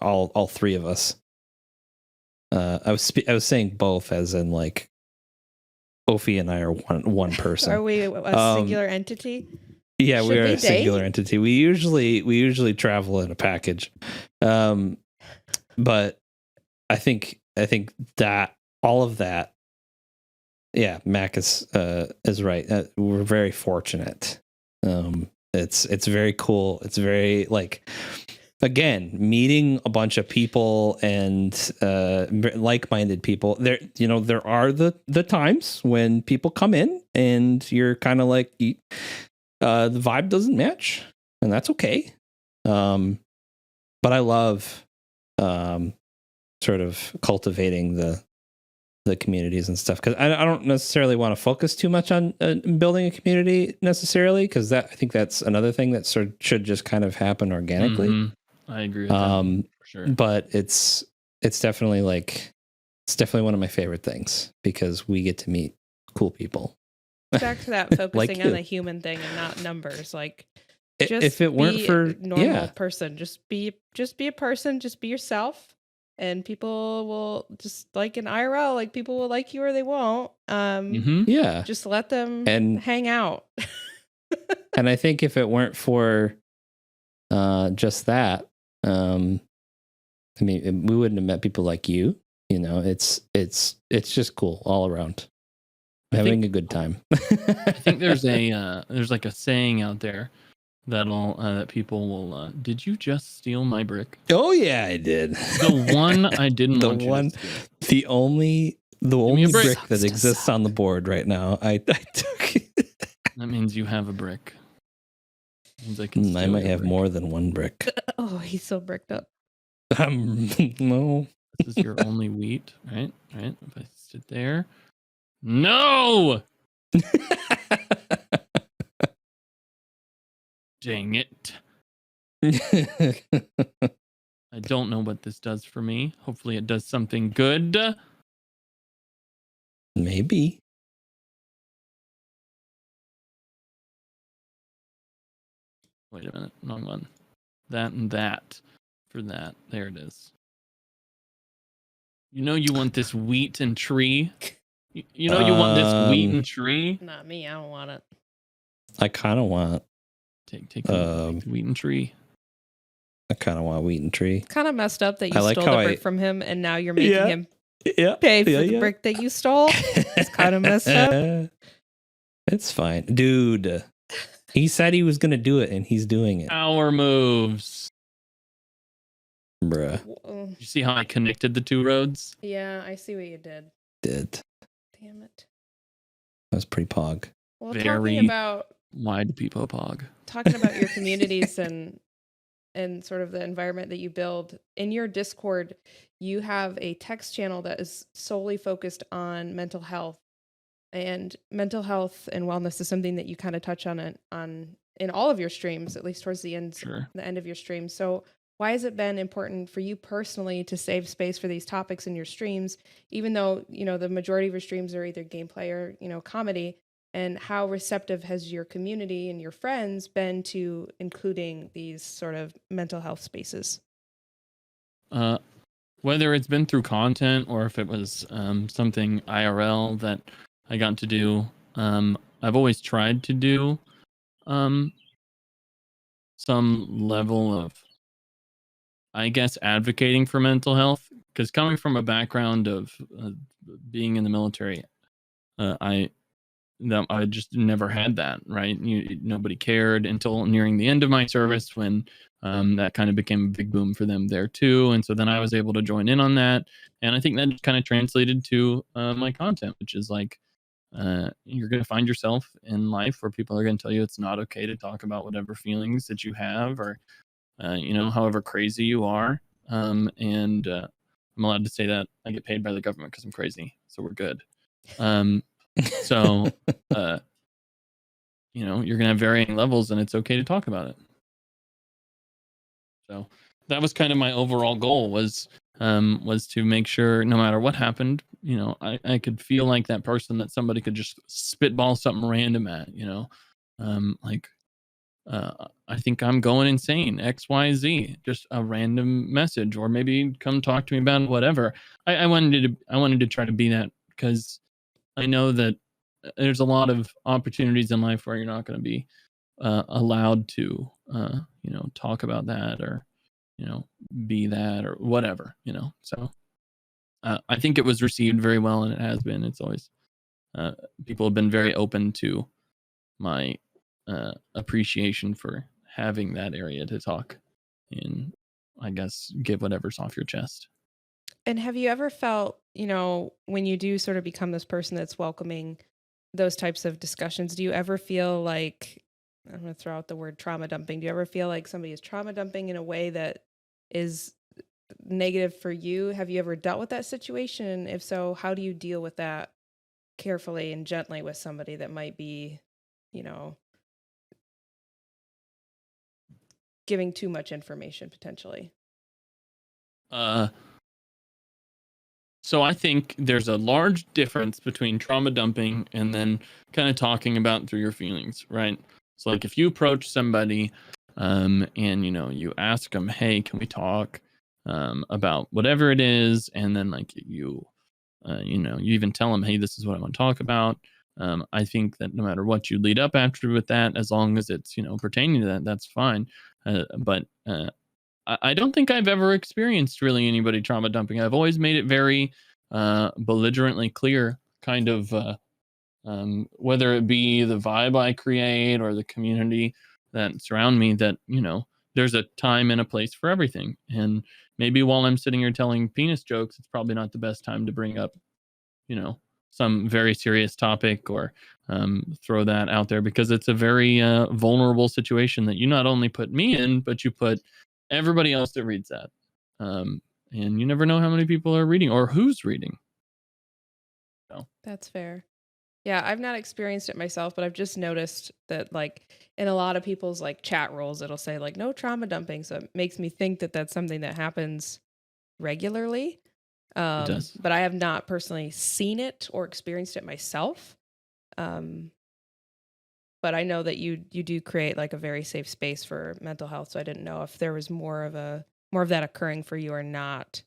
all three of us, I was saying both as in like Ophi and I are one person. Are we a singular entity? Yeah, Should we are we a singular entity. We usually travel in a package. But I think that all of that, yeah, Mac is right. We're very fortunate. It's very cool. It's very like, again, meeting a bunch of people and like-minded people. There are the times when people come in and you're kind of like, the vibe doesn't match, and that's okay. But I love sort of cultivating the communities and stuff, because I don't necessarily want to focus too much on building a community necessarily, because I think that's another thing that should just kind of happen organically. Mm-hmm. I agree with that, for sure. But it's definitely one of my favorite things because we get to meet cool people. Back to that focusing like on the human thing and not numbers. Like, just if it weren't for a normal person, just be a person, just be yourself, and people will just, like in IRL, like people will like you or they won't. Yeah, just let them hang out. And I think if it weren't for just that, I mean, we wouldn't have met people like you. It's just cool all around. Having a good time. I think there's like a saying out there that people will. Did you just steal my brick? Oh yeah, I did. The one I didn't. The only brick that exists on the board right now. I took it. That means you have a brick. I might have more than one brick. Oh, he's so bricked up. No. This is your only wheat, right? Right. If I sit there. No! Dang it. I don't know what this does for me. Hopefully it does something good. Maybe. Wait a minute. Wrong one. That and that. For that. There it is. You want this wheat and tree? You want this wheat and tree? Not me. I don't want it. I kind of want. Take the wheat and tree. I kind of want wheat and tree. Kind of messed up that you stole the brick from him, and now you're making him pay for the brick that you stole. It's kind of messed up. It's fine, dude. He said he was gonna do it, and he's doing it. Power moves. Bruh. You see how I connected the two roads? Yeah, I see what you did. Damn it. That was pretty pog. Well, talking about wide people pog. Talking about your communities and sort of the environment that you build in your Discord, you have a text channel that is solely focused on mental health, and mental health and wellness is something that you kind of touch on in all of your streams, at least towards the end, the end of your stream. So why has it been important for you personally to save space for these topics in your streams, even though, the majority of your streams are either gameplay or, comedy? And how receptive has your community and your friends been to including these sort of mental health spaces? Whether it's been through content or if it was something IRL that I got to do, I've always tried to do um some level of, I guess, advocating for mental health, because coming from a background of being in the military, I just never had that, right? Nobody cared until nearing the end of my service, when that kind of became a big boom for them there too. And so then I was able to join in on that. And I think that kind of translated to my content, which is like, you're going to find yourself in life where people are going to tell you it's not okay to talk about whatever feelings that you have, or, however crazy you are. And I'm allowed to say that. I get paid by the government because I'm crazy. So we're good. So, you're going to have varying levels, and it's okay to talk about it. So that was kind of my overall goal, was to make sure no matter what happened, I could feel like that person that somebody could just spitball something random at, like, I think I'm going insane, XYZ, just a random message, or maybe come talk to me about whatever. I wanted to try to be that, because I know that there's a lot of opportunities in life where you're not going to be allowed to, talk about that, or, be that, or whatever, So I think it was received very well, and it has been. It's always, people have been very open to my appreciation for having that area to talk and, I guess, get whatever's off your chest. And have you ever felt, when you do sort of become this person that's welcoming those types of discussions, do you ever feel like, I'm going to throw out the word trauma dumping. Do you ever feel like somebody is trauma dumping in a way that is negative for you? Have you ever dealt with that situation? If so, how do you deal with that carefully and gently with somebody that might be, you know, giving too much information potentially? So I think there's a large difference between trauma dumping and then kind of talking about through your feelings, right? So like, if you approach somebody, and you ask them, "Hey, can we talk about whatever it is?" And then like you even tell them, "Hey, this is what I want to talk about." I think that no matter what you lead up after with that, as long as it's pertaining to that, that's fine. But I don't think I've ever experienced really anybody trauma dumping. I've always made it very belligerently clear, kind of, whether it be the vibe I create or the community that surround me, that there's a time and a place for everything. And maybe while I'm sitting here telling penis jokes, it's probably not the best time to bring up some very serious topic, or throw that out there, because it's a very vulnerable situation that you not only put me in, but you put everybody else that reads that. And you never know how many people are reading or who's reading. So. That's fair. Yeah, I've not experienced it myself, but I've just noticed that, like, in a lot of people's like chat roles, it'll say like no trauma dumping. So it makes me think that that's something that happens regularly. It does. But I have not personally seen it or experienced it myself. But I know that you do create like a very safe space for mental health. So I didn't know if there was more of that occurring for you or not.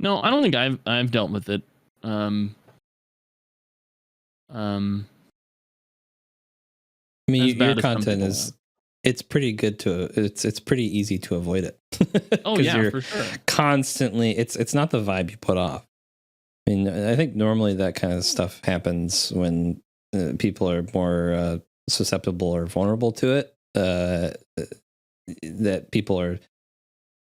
No, I don't think I've dealt with it. Um, I mean, as bad your as some content people is have. it's pretty good it's pretty easy to avoid it. Oh 'Cause yeah, you're for sure. constantly, it's not the vibe you put off. I mean, I think normally that kind of stuff happens when people are more susceptible or vulnerable to it. That people are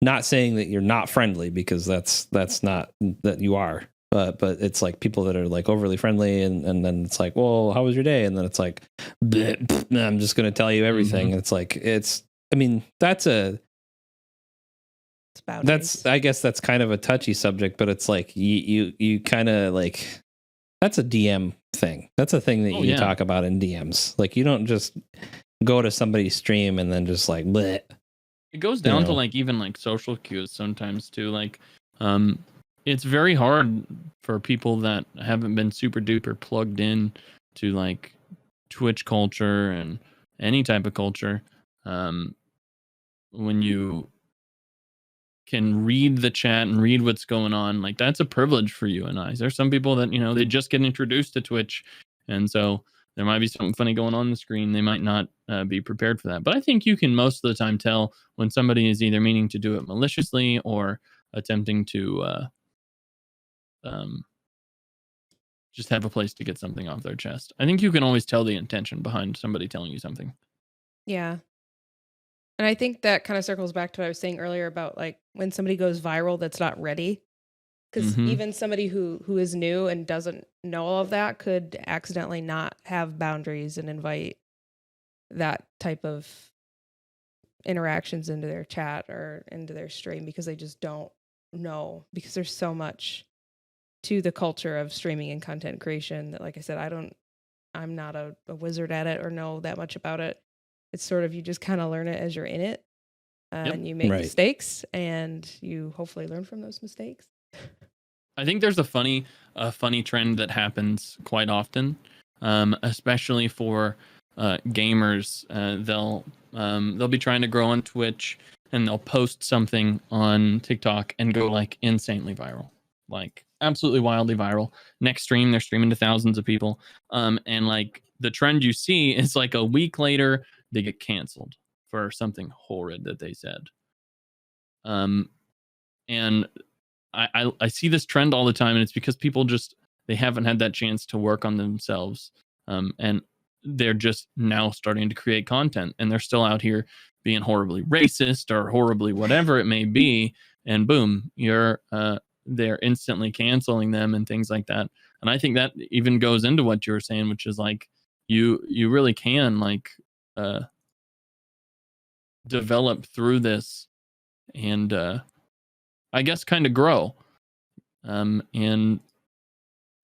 not saying that you're not friendly, because that's not that you are. But it's like people that are like overly friendly, and then it's like, well, how was your day? And then it's like, bleh, bleh, I'm just going to tell you everything. Mhm. It's like, I mean, that's Boundaries. I guess that's kind of a touchy subject, but it's like you kind of like, that's a DM thing. That's a thing that Oh you yeah. talk about in DMs. Like, you don't just go to somebody's stream and then just like, bleh. It goes down to know. like even like social cues sometimes too. Like, it's very hard for people that haven't been super duper plugged in to like Twitch culture and any type of culture. When you can read the chat and read what's going on, like that's a privilege for you and I. There's some people that, you know, they just get introduced to Twitch, and so there might be something funny going on the screen. They might not be prepared for that. But I think you can most of the time tell when somebody is either meaning to do it maliciously or attempting to just have a place to get something off their chest. I think you can always tell the intention behind somebody telling you something. Yeah. And I think that kind of circles back to what I was saying earlier about like when somebody goes viral that's not ready. Because even somebody who is new and doesn't know all of that could accidentally not have boundaries and invite that type of interactions into their chat or into their stream because they just don't know, because there's so much to the culture of streaming and content creation that, like I said, I'm not a wizard at it or know that much about it. It's sort of, you just kind of learn it as you're in it, and you make mistakes and you hopefully learn from those mistakes. I think there's a funny trend that happens quite often, especially for gamers. They'll be trying to grow on Twitch, and they'll post something on TikTok and go like insanely viral, like absolutely wildly viral. Next stream, they're streaming to thousands of people, and like the trend you see is like a week later they get canceled for something horrid that they said. And I see this trend all the time, and it's because people just, they haven't had that chance to work on themselves, and they're just now starting to create content, and they're still out here being horribly racist or horribly whatever it may be, and boom, they're instantly canceling them and things like that. And I think that even goes into what you were saying, which is like you really can like develop through this and I guess kind of grow. And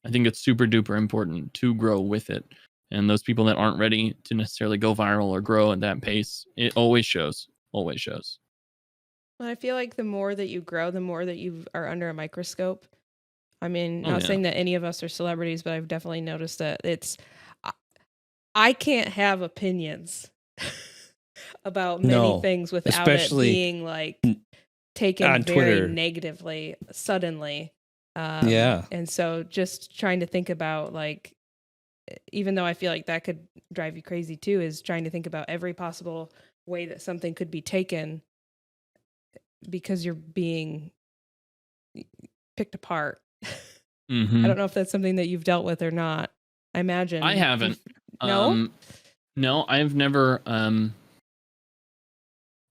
I think it's super duper important to grow with it. And those people that aren't ready to necessarily go viral or grow at that pace, it always shows. Always shows. Well, I feel like the more that you grow, the more that you are under a microscope. I mean, not saying that any of us are celebrities, but I've definitely noticed that I can't have opinions about many things without it being like taken very Twitter negatively suddenly. And so just trying to think about, like, even though I feel like that could drive you crazy too, is trying to think about every possible way that something could be taken because you're being picked apart. I don't know if that's something that you've dealt with or not. I imagine I haven't. No, I've never.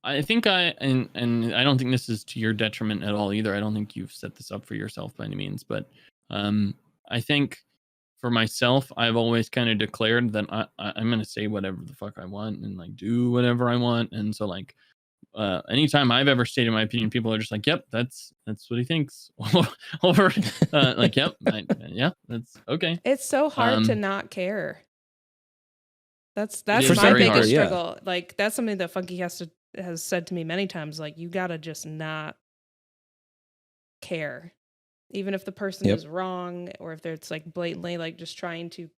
I think and I don't think this is to your detriment at all either. I don't think you've set this up for yourself by any means, but I think for myself, I've always kind of declared that I'm going to say whatever the fuck I want and like do whatever I want. And so like anytime I've ever stated my opinion, people are just like, yep, that's what he thinks. Over like, yep, yeah, that's okay. It's so hard to not care. That's my biggest struggle. Yeah. Like that's something that Funky has said to me many times. Like, you gotta just not care, even if the person is wrong, or if it's like blatantly like just trying to,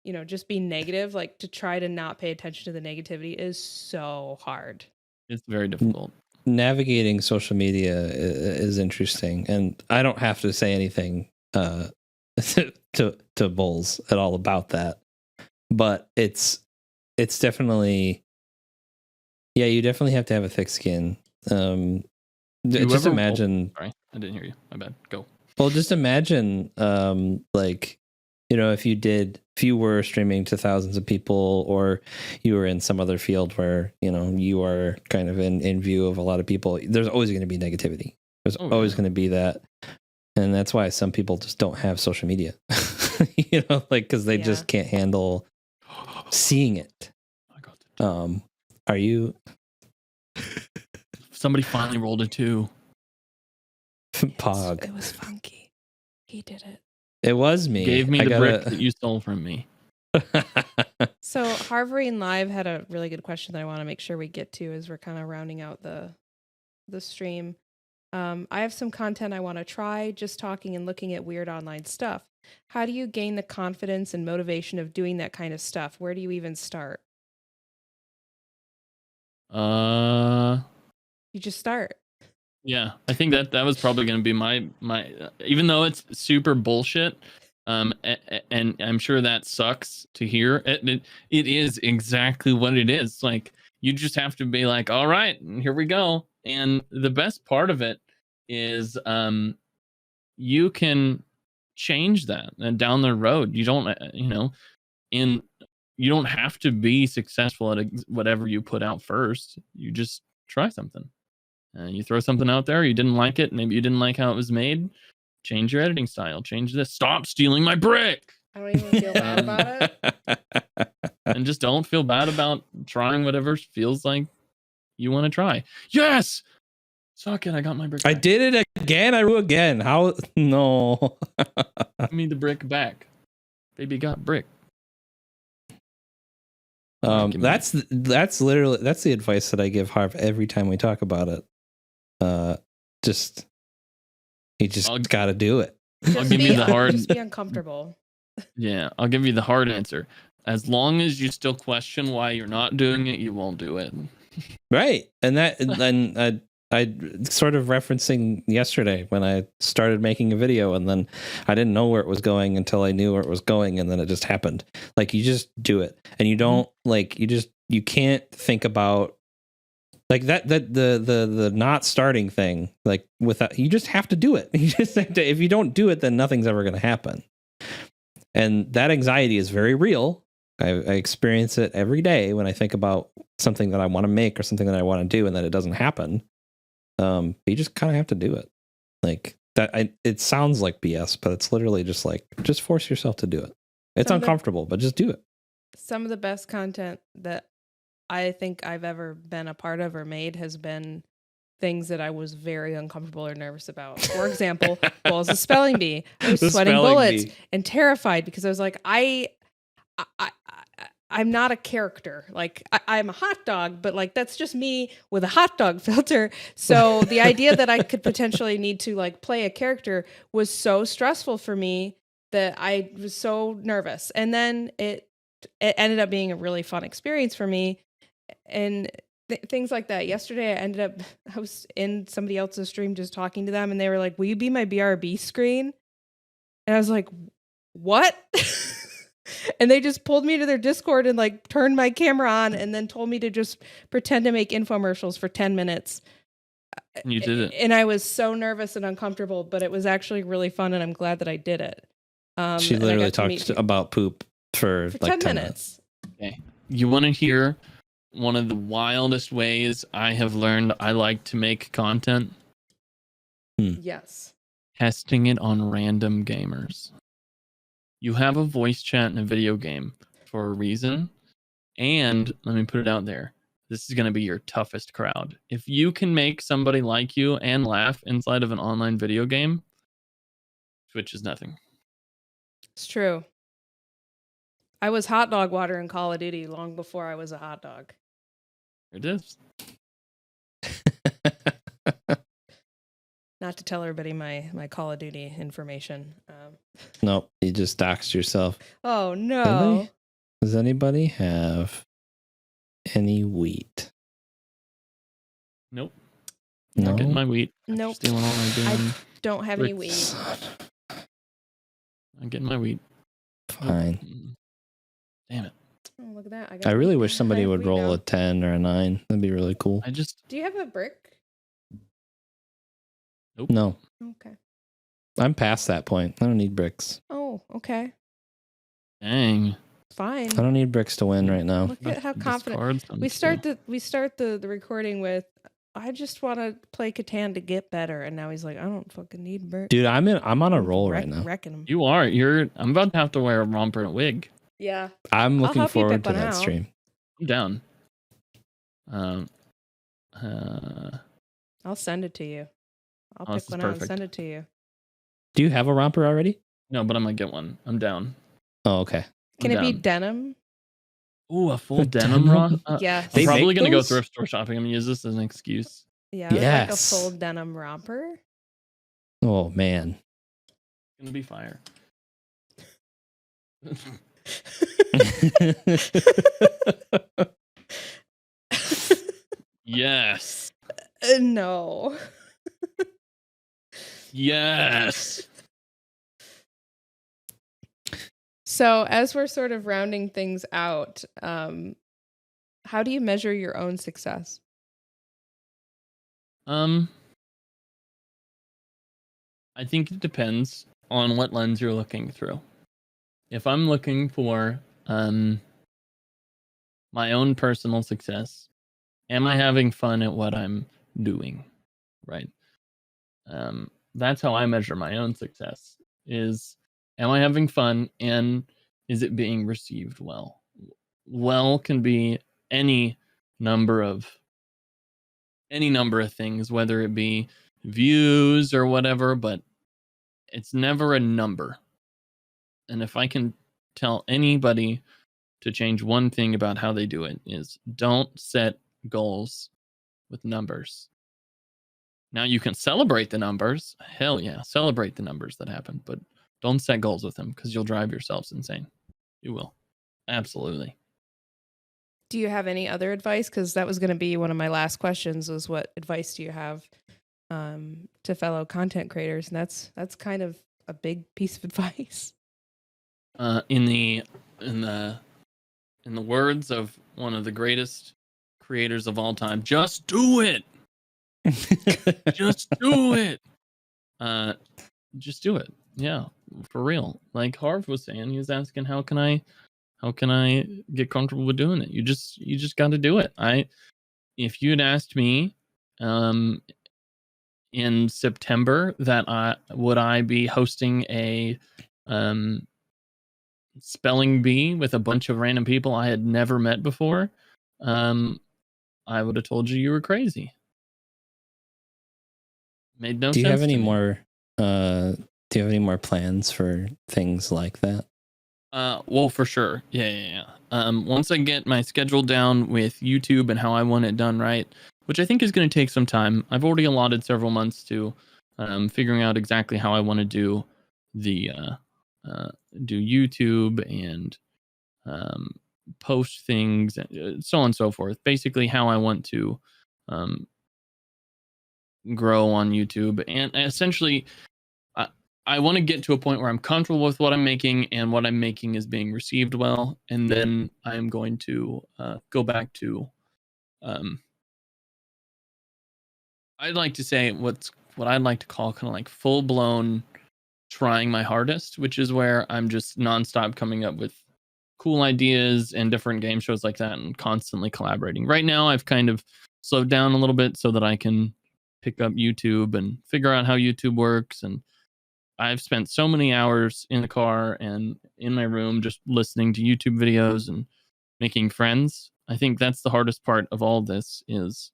you know, just be negative. Like, to try to not pay attention to the negativity is so hard. It's very difficult. Navigating social media is interesting, and I don't have to say anything to Bulls at all about that. But it's definitely, yeah, you definitely have to have a thick skin. Just imagine. Sorry, I didn't hear you. My bad. Go. Well, just imagine, like, you know, if you were streaming to thousands of people, or you were in some other field where, you know, you are kind of in view of a lot of people, there's always going to be negativity. There's always going to be that. And that's why some people just don't have social media, you know, like, because they just can't handle seeing it. Are you? Somebody finally rolled a 2. Pog. It was Funky. He did it. It was me. Gave me the brick that you stole from me. So Harvarian Live had a really good question that I want to make sure we get to as we're kind of rounding out the stream. I have some content I want to try, just talking and looking at weird online stuff. How do you gain the confidence and motivation of doing that kind of stuff? Where do you even start? You just start. Yeah, I think that was probably going to be my even though it's super bullshit, and I'm sure that sucks to hear. It is exactly what it is. Like you just have to be like, all right, here we go. And the best part of it is, you can change that and down the road. You don't, in you don't have to be successful at whatever you put out first. You just try something. You throw something out there, you didn't like it, maybe you didn't like how it was made, change your editing style, change this. Stop stealing my brick! I don't even feel bad about it. And just don't feel bad about trying whatever feels like you want to try. Yes! Suck it, I got my brick I back. did it again. I do again. How? No. Give me the brick back. Baby got brick. That's literally the advice that I give Harv every time we talk about it. You just got to do it. I'll give you the hard. Just be uncomfortable. Yeah, I'll give you the hard answer. As long as you still question why you're not doing it, you won't do it. Right, and I sort of referencing yesterday when I started making a video, and then I didn't know where it was going until I knew where it was going, and then it just happened. Like you just do it, and you don't you can't think about like that the not starting thing, like without, you just have to do it. You just have to, if you don't do it, then nothing's ever going to happen. And that anxiety is very real. I experience it every day when I think about something that I want to make or something that I want to do and that it doesn't happen. You just kind of have to do it. Like that. It sounds like BS, but it's literally just like, just force yourself to do it. It's uncomfortable, but just do it. Some of the best content that I think I've ever been a part of or made has been things that I was very uncomfortable or nervous about. For example, Balls of Spelling Bee. I was sweating bullets and terrified because I was like, I'm not a character. Like I'm a hot dog, but like that's just me with a hot dog filter. So the idea that I could potentially need to like play a character was so stressful for me that I was so nervous. And then it ended up being a really fun experience for me. And things like that. Yesterday, I was in somebody else's stream just talking to them, and they were like, "Will you be my BRB screen?" And I was like, "What?" And they just pulled me to their Discord and like turned my camera on, and then told me to just pretend to make infomercials for 10 minutes. You did it, and I was so nervous and uncomfortable, but it was actually really fun, and I'm glad that I did it. She literally talked about poop for like 10 minutes. Okay, you want to hear one of the wildest ways I have learned I like to make content? Yes. Testing it on random gamers. You have a voice chat in a video game for a reason. And let me put it out there. This is going to be your toughest crowd. If you can make somebody like you and laugh inside of an online video game, Twitch is nothing. It's true. I was hot dog water in Call of Duty long before I was a hot dog. It is. Not to tell everybody my Call of Duty information. Nope, you just doxed yourself. Oh no! Does anybody have any wheat? Nope. No. Not getting my wheat. Nope. Stealing all my damn. I don't have any wheat. I'm getting my wheat. Fine. Nope. Damn it. Oh, look at that! I really wish somebody would roll a 10 or a 9. That'd be really cool. Do you have a brick? Nope. No. Okay. I'm past that point. I don't need bricks. Oh, okay. Dang. Fine. I don't need bricks to win right now. Look at how confident we start the recording with. I just want to play Catan to get better, and now he's like, I don't fucking need bricks. Dude, I'm on a roll right now. Wrecking him. You are. I'm about to have to wear a romper and a wig. Yeah. I'm looking forward to that stream. I'm down. I'll send it to you. I'll pick one out and send it to you. Do you have a romper already? No, but I might get one. I'm down. Oh, okay. Can it be denim? Ooh, a full denim romper? Yeah. I'm probably going to go thrift store shopping. I'm going to use this as an excuse. Yeah. Yes. Like a full denim romper. Oh, man. It's going to be fire. Yes. No. Yes. So, as we're sort of rounding things out, how do you measure your own success? I think it depends on what lens you're looking through. If I'm looking for my own personal success, am I having fun at what I'm doing? Right. That's how I measure my own success. Is am I having fun, and is it being received well? Well can be any number of things, whether it be views or whatever, but it's never a number. And if I can tell anybody to change one thing about how they do it, is don't set goals with numbers. Now you can celebrate the numbers. Hell yeah, celebrate the numbers that happen, but don't set goals with them because you'll drive yourselves insane. You will. Absolutely. Do you have any other advice? Because that was going to be one of my last questions, was what advice do you have to fellow content creators? And that's kind of a big piece of advice. In the words of one of the greatest creators of all time, just do it. Just do it. Just do it. Yeah, for real. Like Harv was saying, he was asking, how can I get comfortable with doing it? You just got to do it. If you'd asked me in September that I would be hosting a spelling bee with a bunch of random people I had never met before, I would have told you were crazy. Made no sense. Do you have any more plans for things like that? Well, for sure. Yeah. Once I get my schedule down with YouTube and how I want it done right, which I think is going to take some time. I've already allotted several months to figuring out exactly how I want to do the do YouTube and post things, so on and so forth. Basically, how I want to grow on YouTube, and essentially, I want to get to a point where I'm comfortable with what I'm making, and what I'm making is being received well, and then I'm going to go back to. I'd like to say what I'd like to call kind of like full blown trying my hardest, which is where I'm just nonstop coming up with cool ideas and different game shows like that and constantly collaborating. Right now, I've kind of slowed down a little bit so that I can pick up YouTube and figure out how YouTube works. And I've spent so many hours in the car and in my room just listening to YouTube videos and making friends. I think that's the hardest part of all this is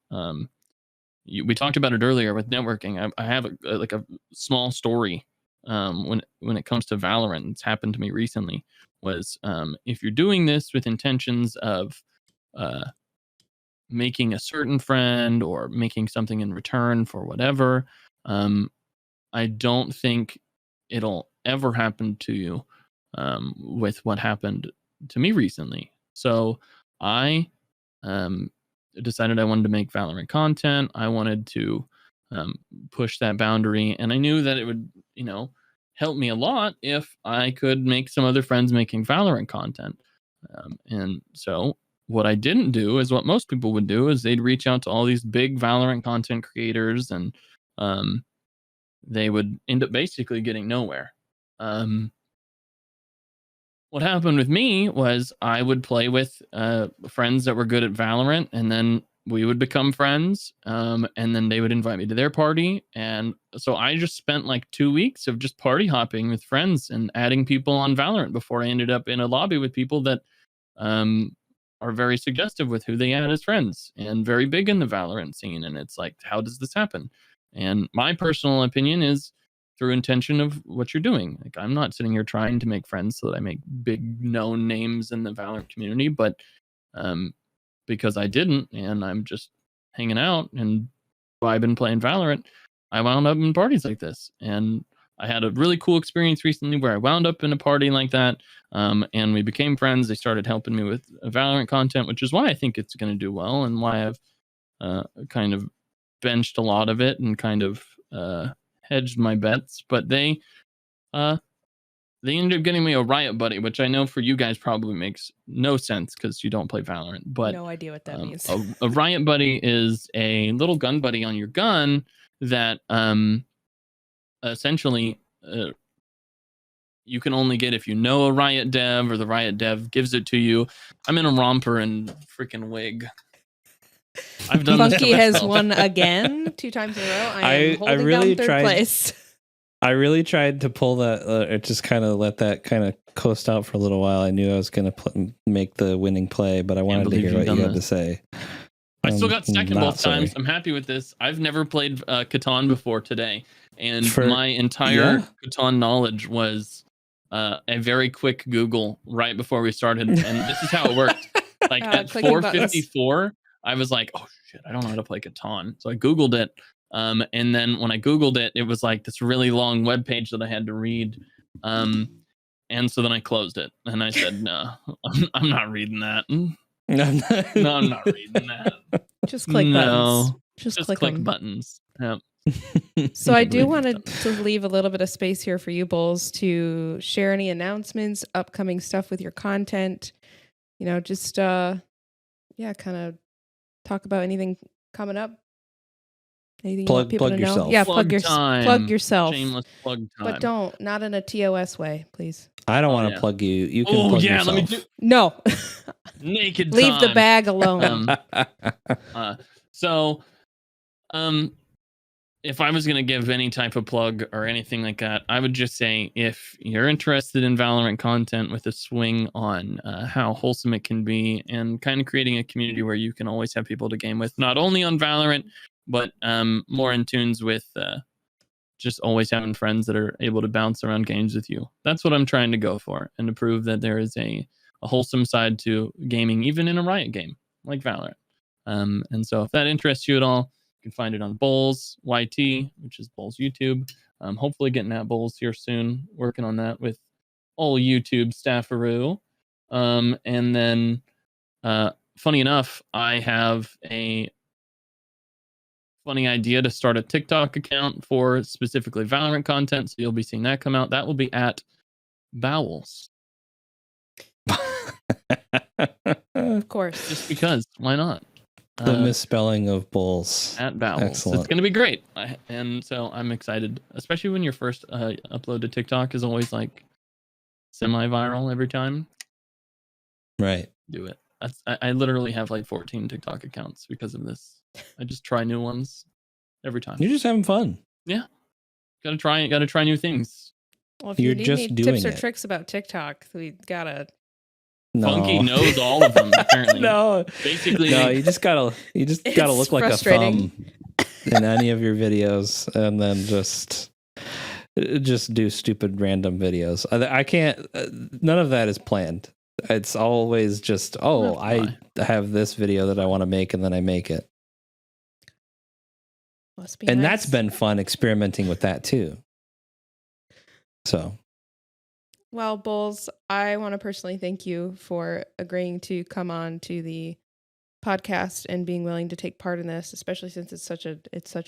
we talked about it earlier with networking. I have a small story when it comes to Valorant. It's happened to me recently. Was if you're doing this with intentions of making a certain friend or making something in return for whatever, I don't think it'll ever happen to you with what happened to me recently. So I decided I wanted to make Valorant content. I wanted to push that boundary, and I knew that it would, help me a lot if I could make some other friends making Valorant content. And so what I didn't do is what most people would do is they'd reach out to all these big Valorant content creators, and they would end up basically getting nowhere. What happened with me was I would play with friends that were good at Valorant, and then we would become friends, and then they would invite me to their party. And so I just spent like 2 weeks of just party hopping with friends and adding people on Valorant before I ended up in a lobby with people that are very suggestive with who they add as friends and very big in the Valorant scene. And it's like, how does this happen? And my personal opinion is through intention of what you're doing. Like, I'm not sitting here trying to make friends so that I make big known names in the Valorant community, but because I didn't, and I'm just hanging out and vibing playing Valorant, I wound up in parties like this. And I had a really cool experience recently where I wound up in a party like that, and we became friends. They started helping me with Valorant content, which is why I think it's going to do well, and why I've kind of benched a lot of it and kind of hedged my bets, but they ended up getting me a Riot Buddy, which I know for you guys probably makes no sense because you don't play Valorant. But no idea what that means. a Riot Buddy is a little gun buddy on your gun that essentially you can only get if you know a Riot dev or the Riot dev gives it to you. I'm in a romper and freaking wig. I've done Funky this to has myself. won again 2 times in a row. I am holding really down 3rd tried- place. I really tried to pull that, just kind of let that kind of coast out for a little while. I knew I was going to make the winning play, but I wanted to believe hear you've what you done had to say. I still got second not both times. sorry. I'm happy with this. I've never played Catan before today, and For- my entire yeah. Catan knowledge was a very quick Google right before we started, and this is how it worked. Like at Clicking buttons. 4:54, I was like, "Oh shit, I don't know how to play Catan." So I Googled it, and then when I Googled it, it was like this really long web page that I had to read, and so then I closed it, and I said, "No, I'm not reading that. No, I'm not reading that. Just click buttons. Just click them. buttons." Yep. So I do Believe want you've to leave a little bit of space here for you, Bulls, to share any announcements, upcoming stuff with your content. You know, just kind of talk about anything coming up. Anything you want people Plug to know? yourself. Yeah, Plug time. plug yourself. Shameless plug time. But not in a TOS way, please. I don't Oh, want to yeah. plug you. You can Oh plug yeah, yourself. let me do No. naked. Leave the time. bag alone. So, if I was going to give any type of plug or anything like that, I would just say if you're interested in Valorant content with a swing on how wholesome it can be and kind of creating a community where you can always have people to game with, not only on Valorant, but more in tunes with just always having friends that are able to bounce around games with you. That's what I'm trying to go for, and to prove that there is a wholesome side to gaming, even in a Riot game like Valorant. And so if that interests you at all, you can find it on Bulls YT, which is Bulls YouTube. Hopefully getting at Bulls here soon, working on that with all YouTube staffaroo. And then funny enough, I have a funny idea to start a TikTok account for specifically Valorant content, so you'll be seeing that come out. That will be at Bowels. Of course. Just because, why not? The misspelling of bulls. At Bowels. Excellent. It's going to be great. And so I'm excited, especially when your first upload to TikTok is always like semi-viral every time. Right. Do it. I literally have like 14 TikTok accounts because of this. I just try new ones every time. You're just having fun. Gotta try new things. Well, if you You're need just any doing tips or it. tricks about TikTok, we gotta. No. Funky knows all of them, apparently. No. Basically, No, you just gotta It's look like a frustrating. thumb in any of your videos, and then just do stupid random videos. I can't. None of that is planned. It's always just, That's I have this video that I want to make, and then I make it. Must be And nice. that's been fun experimenting with that too. So Well, Bulls, I want to personally thank you for agreeing to come on to the podcast and being willing to take part in this, especially since it's such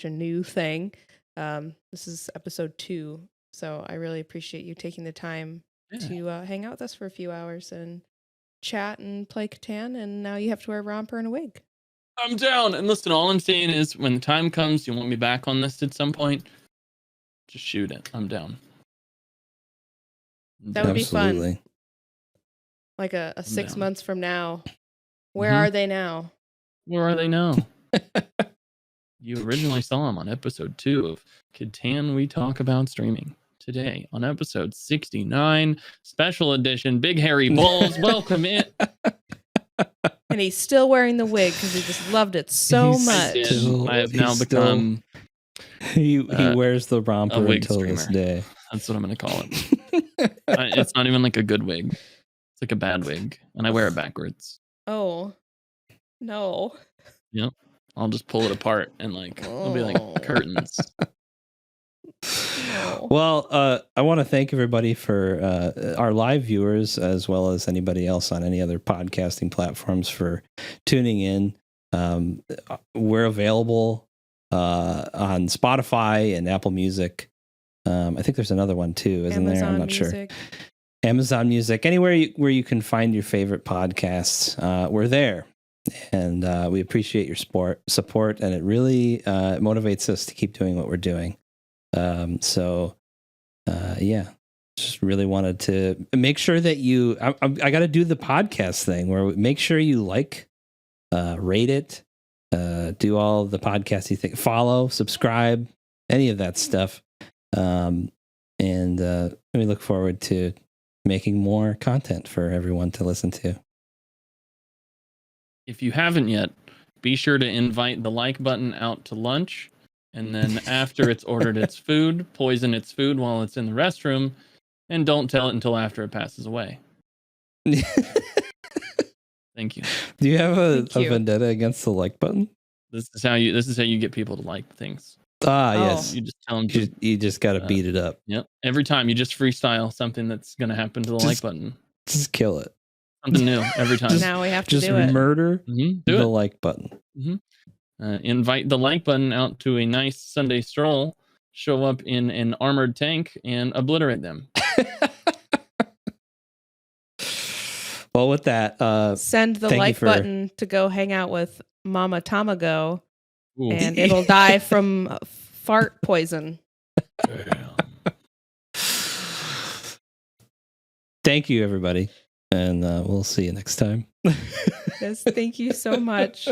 a new thing. This is episode 2, so I really appreciate you taking the time to hang out with us for a few hours and chat and play Catan. And now you have to wear a romper and a wig. I'm down. And listen, all I'm saying is when the time comes, you want me back on this at some point, just shoot it. I'm down. That would be fun. absolutely. Like a 6 down. months from now. Where Mhm. are they now? Where are they now? You originally saw them on episode 2 of Catan We Talk About Streaming. Today on episode 69, special edition, Big Hairy Bulls. Welcome in. And he's still wearing the wig because he just loved it so He's much. still- I have now he's become, He wears the romper wig until this streamer. day. that's what I'm going to call it. It's not even like a good wig. It's like a bad wig. And I wear it backwards. Oh, no. I'll just pull it apart and like, it'll be Oh. like curtains. No. Well, I want to thank everybody for our live viewers, as well as anybody else on any other podcasting platforms for tuning in. We're available on Spotify and Apple Music. I think there's another one too, isn't there? I'm not sure. Amazon Music, anywhere where you can find your favorite podcasts, we're there, and we appreciate your support, and it really motivates us to keep doing what we're doing. Just really wanted to make sure that you. I got to do the podcast thing where we make sure you rate it, do all the podcasts you think, follow, subscribe, any of that stuff, and we look forward to making more content for everyone to listen to. If you haven't yet, be sure to invite the like button out to lunch, and then after it's ordered its food, poison its food while it's in the restroom, and don't tell it until after it passes away. Thank you. Do you have a vendetta against the like button? This is how you get people to like things. Yes. You just tell them. You just got to beat it up. Yep. Every time you just freestyle something that's going to happen to the like button. Just kill it. Something new every time. Now we have to do it. Just murder the like button. Invite the like button out to a nice Sunday stroll. Show up in an armored tank and obliterate them. Well, with that, send the like button to go hang out with Mama Tamago. Ooh. And it'll die from fart poison. Thank you, everybody. And we'll see you next time. Yes, thank you so much.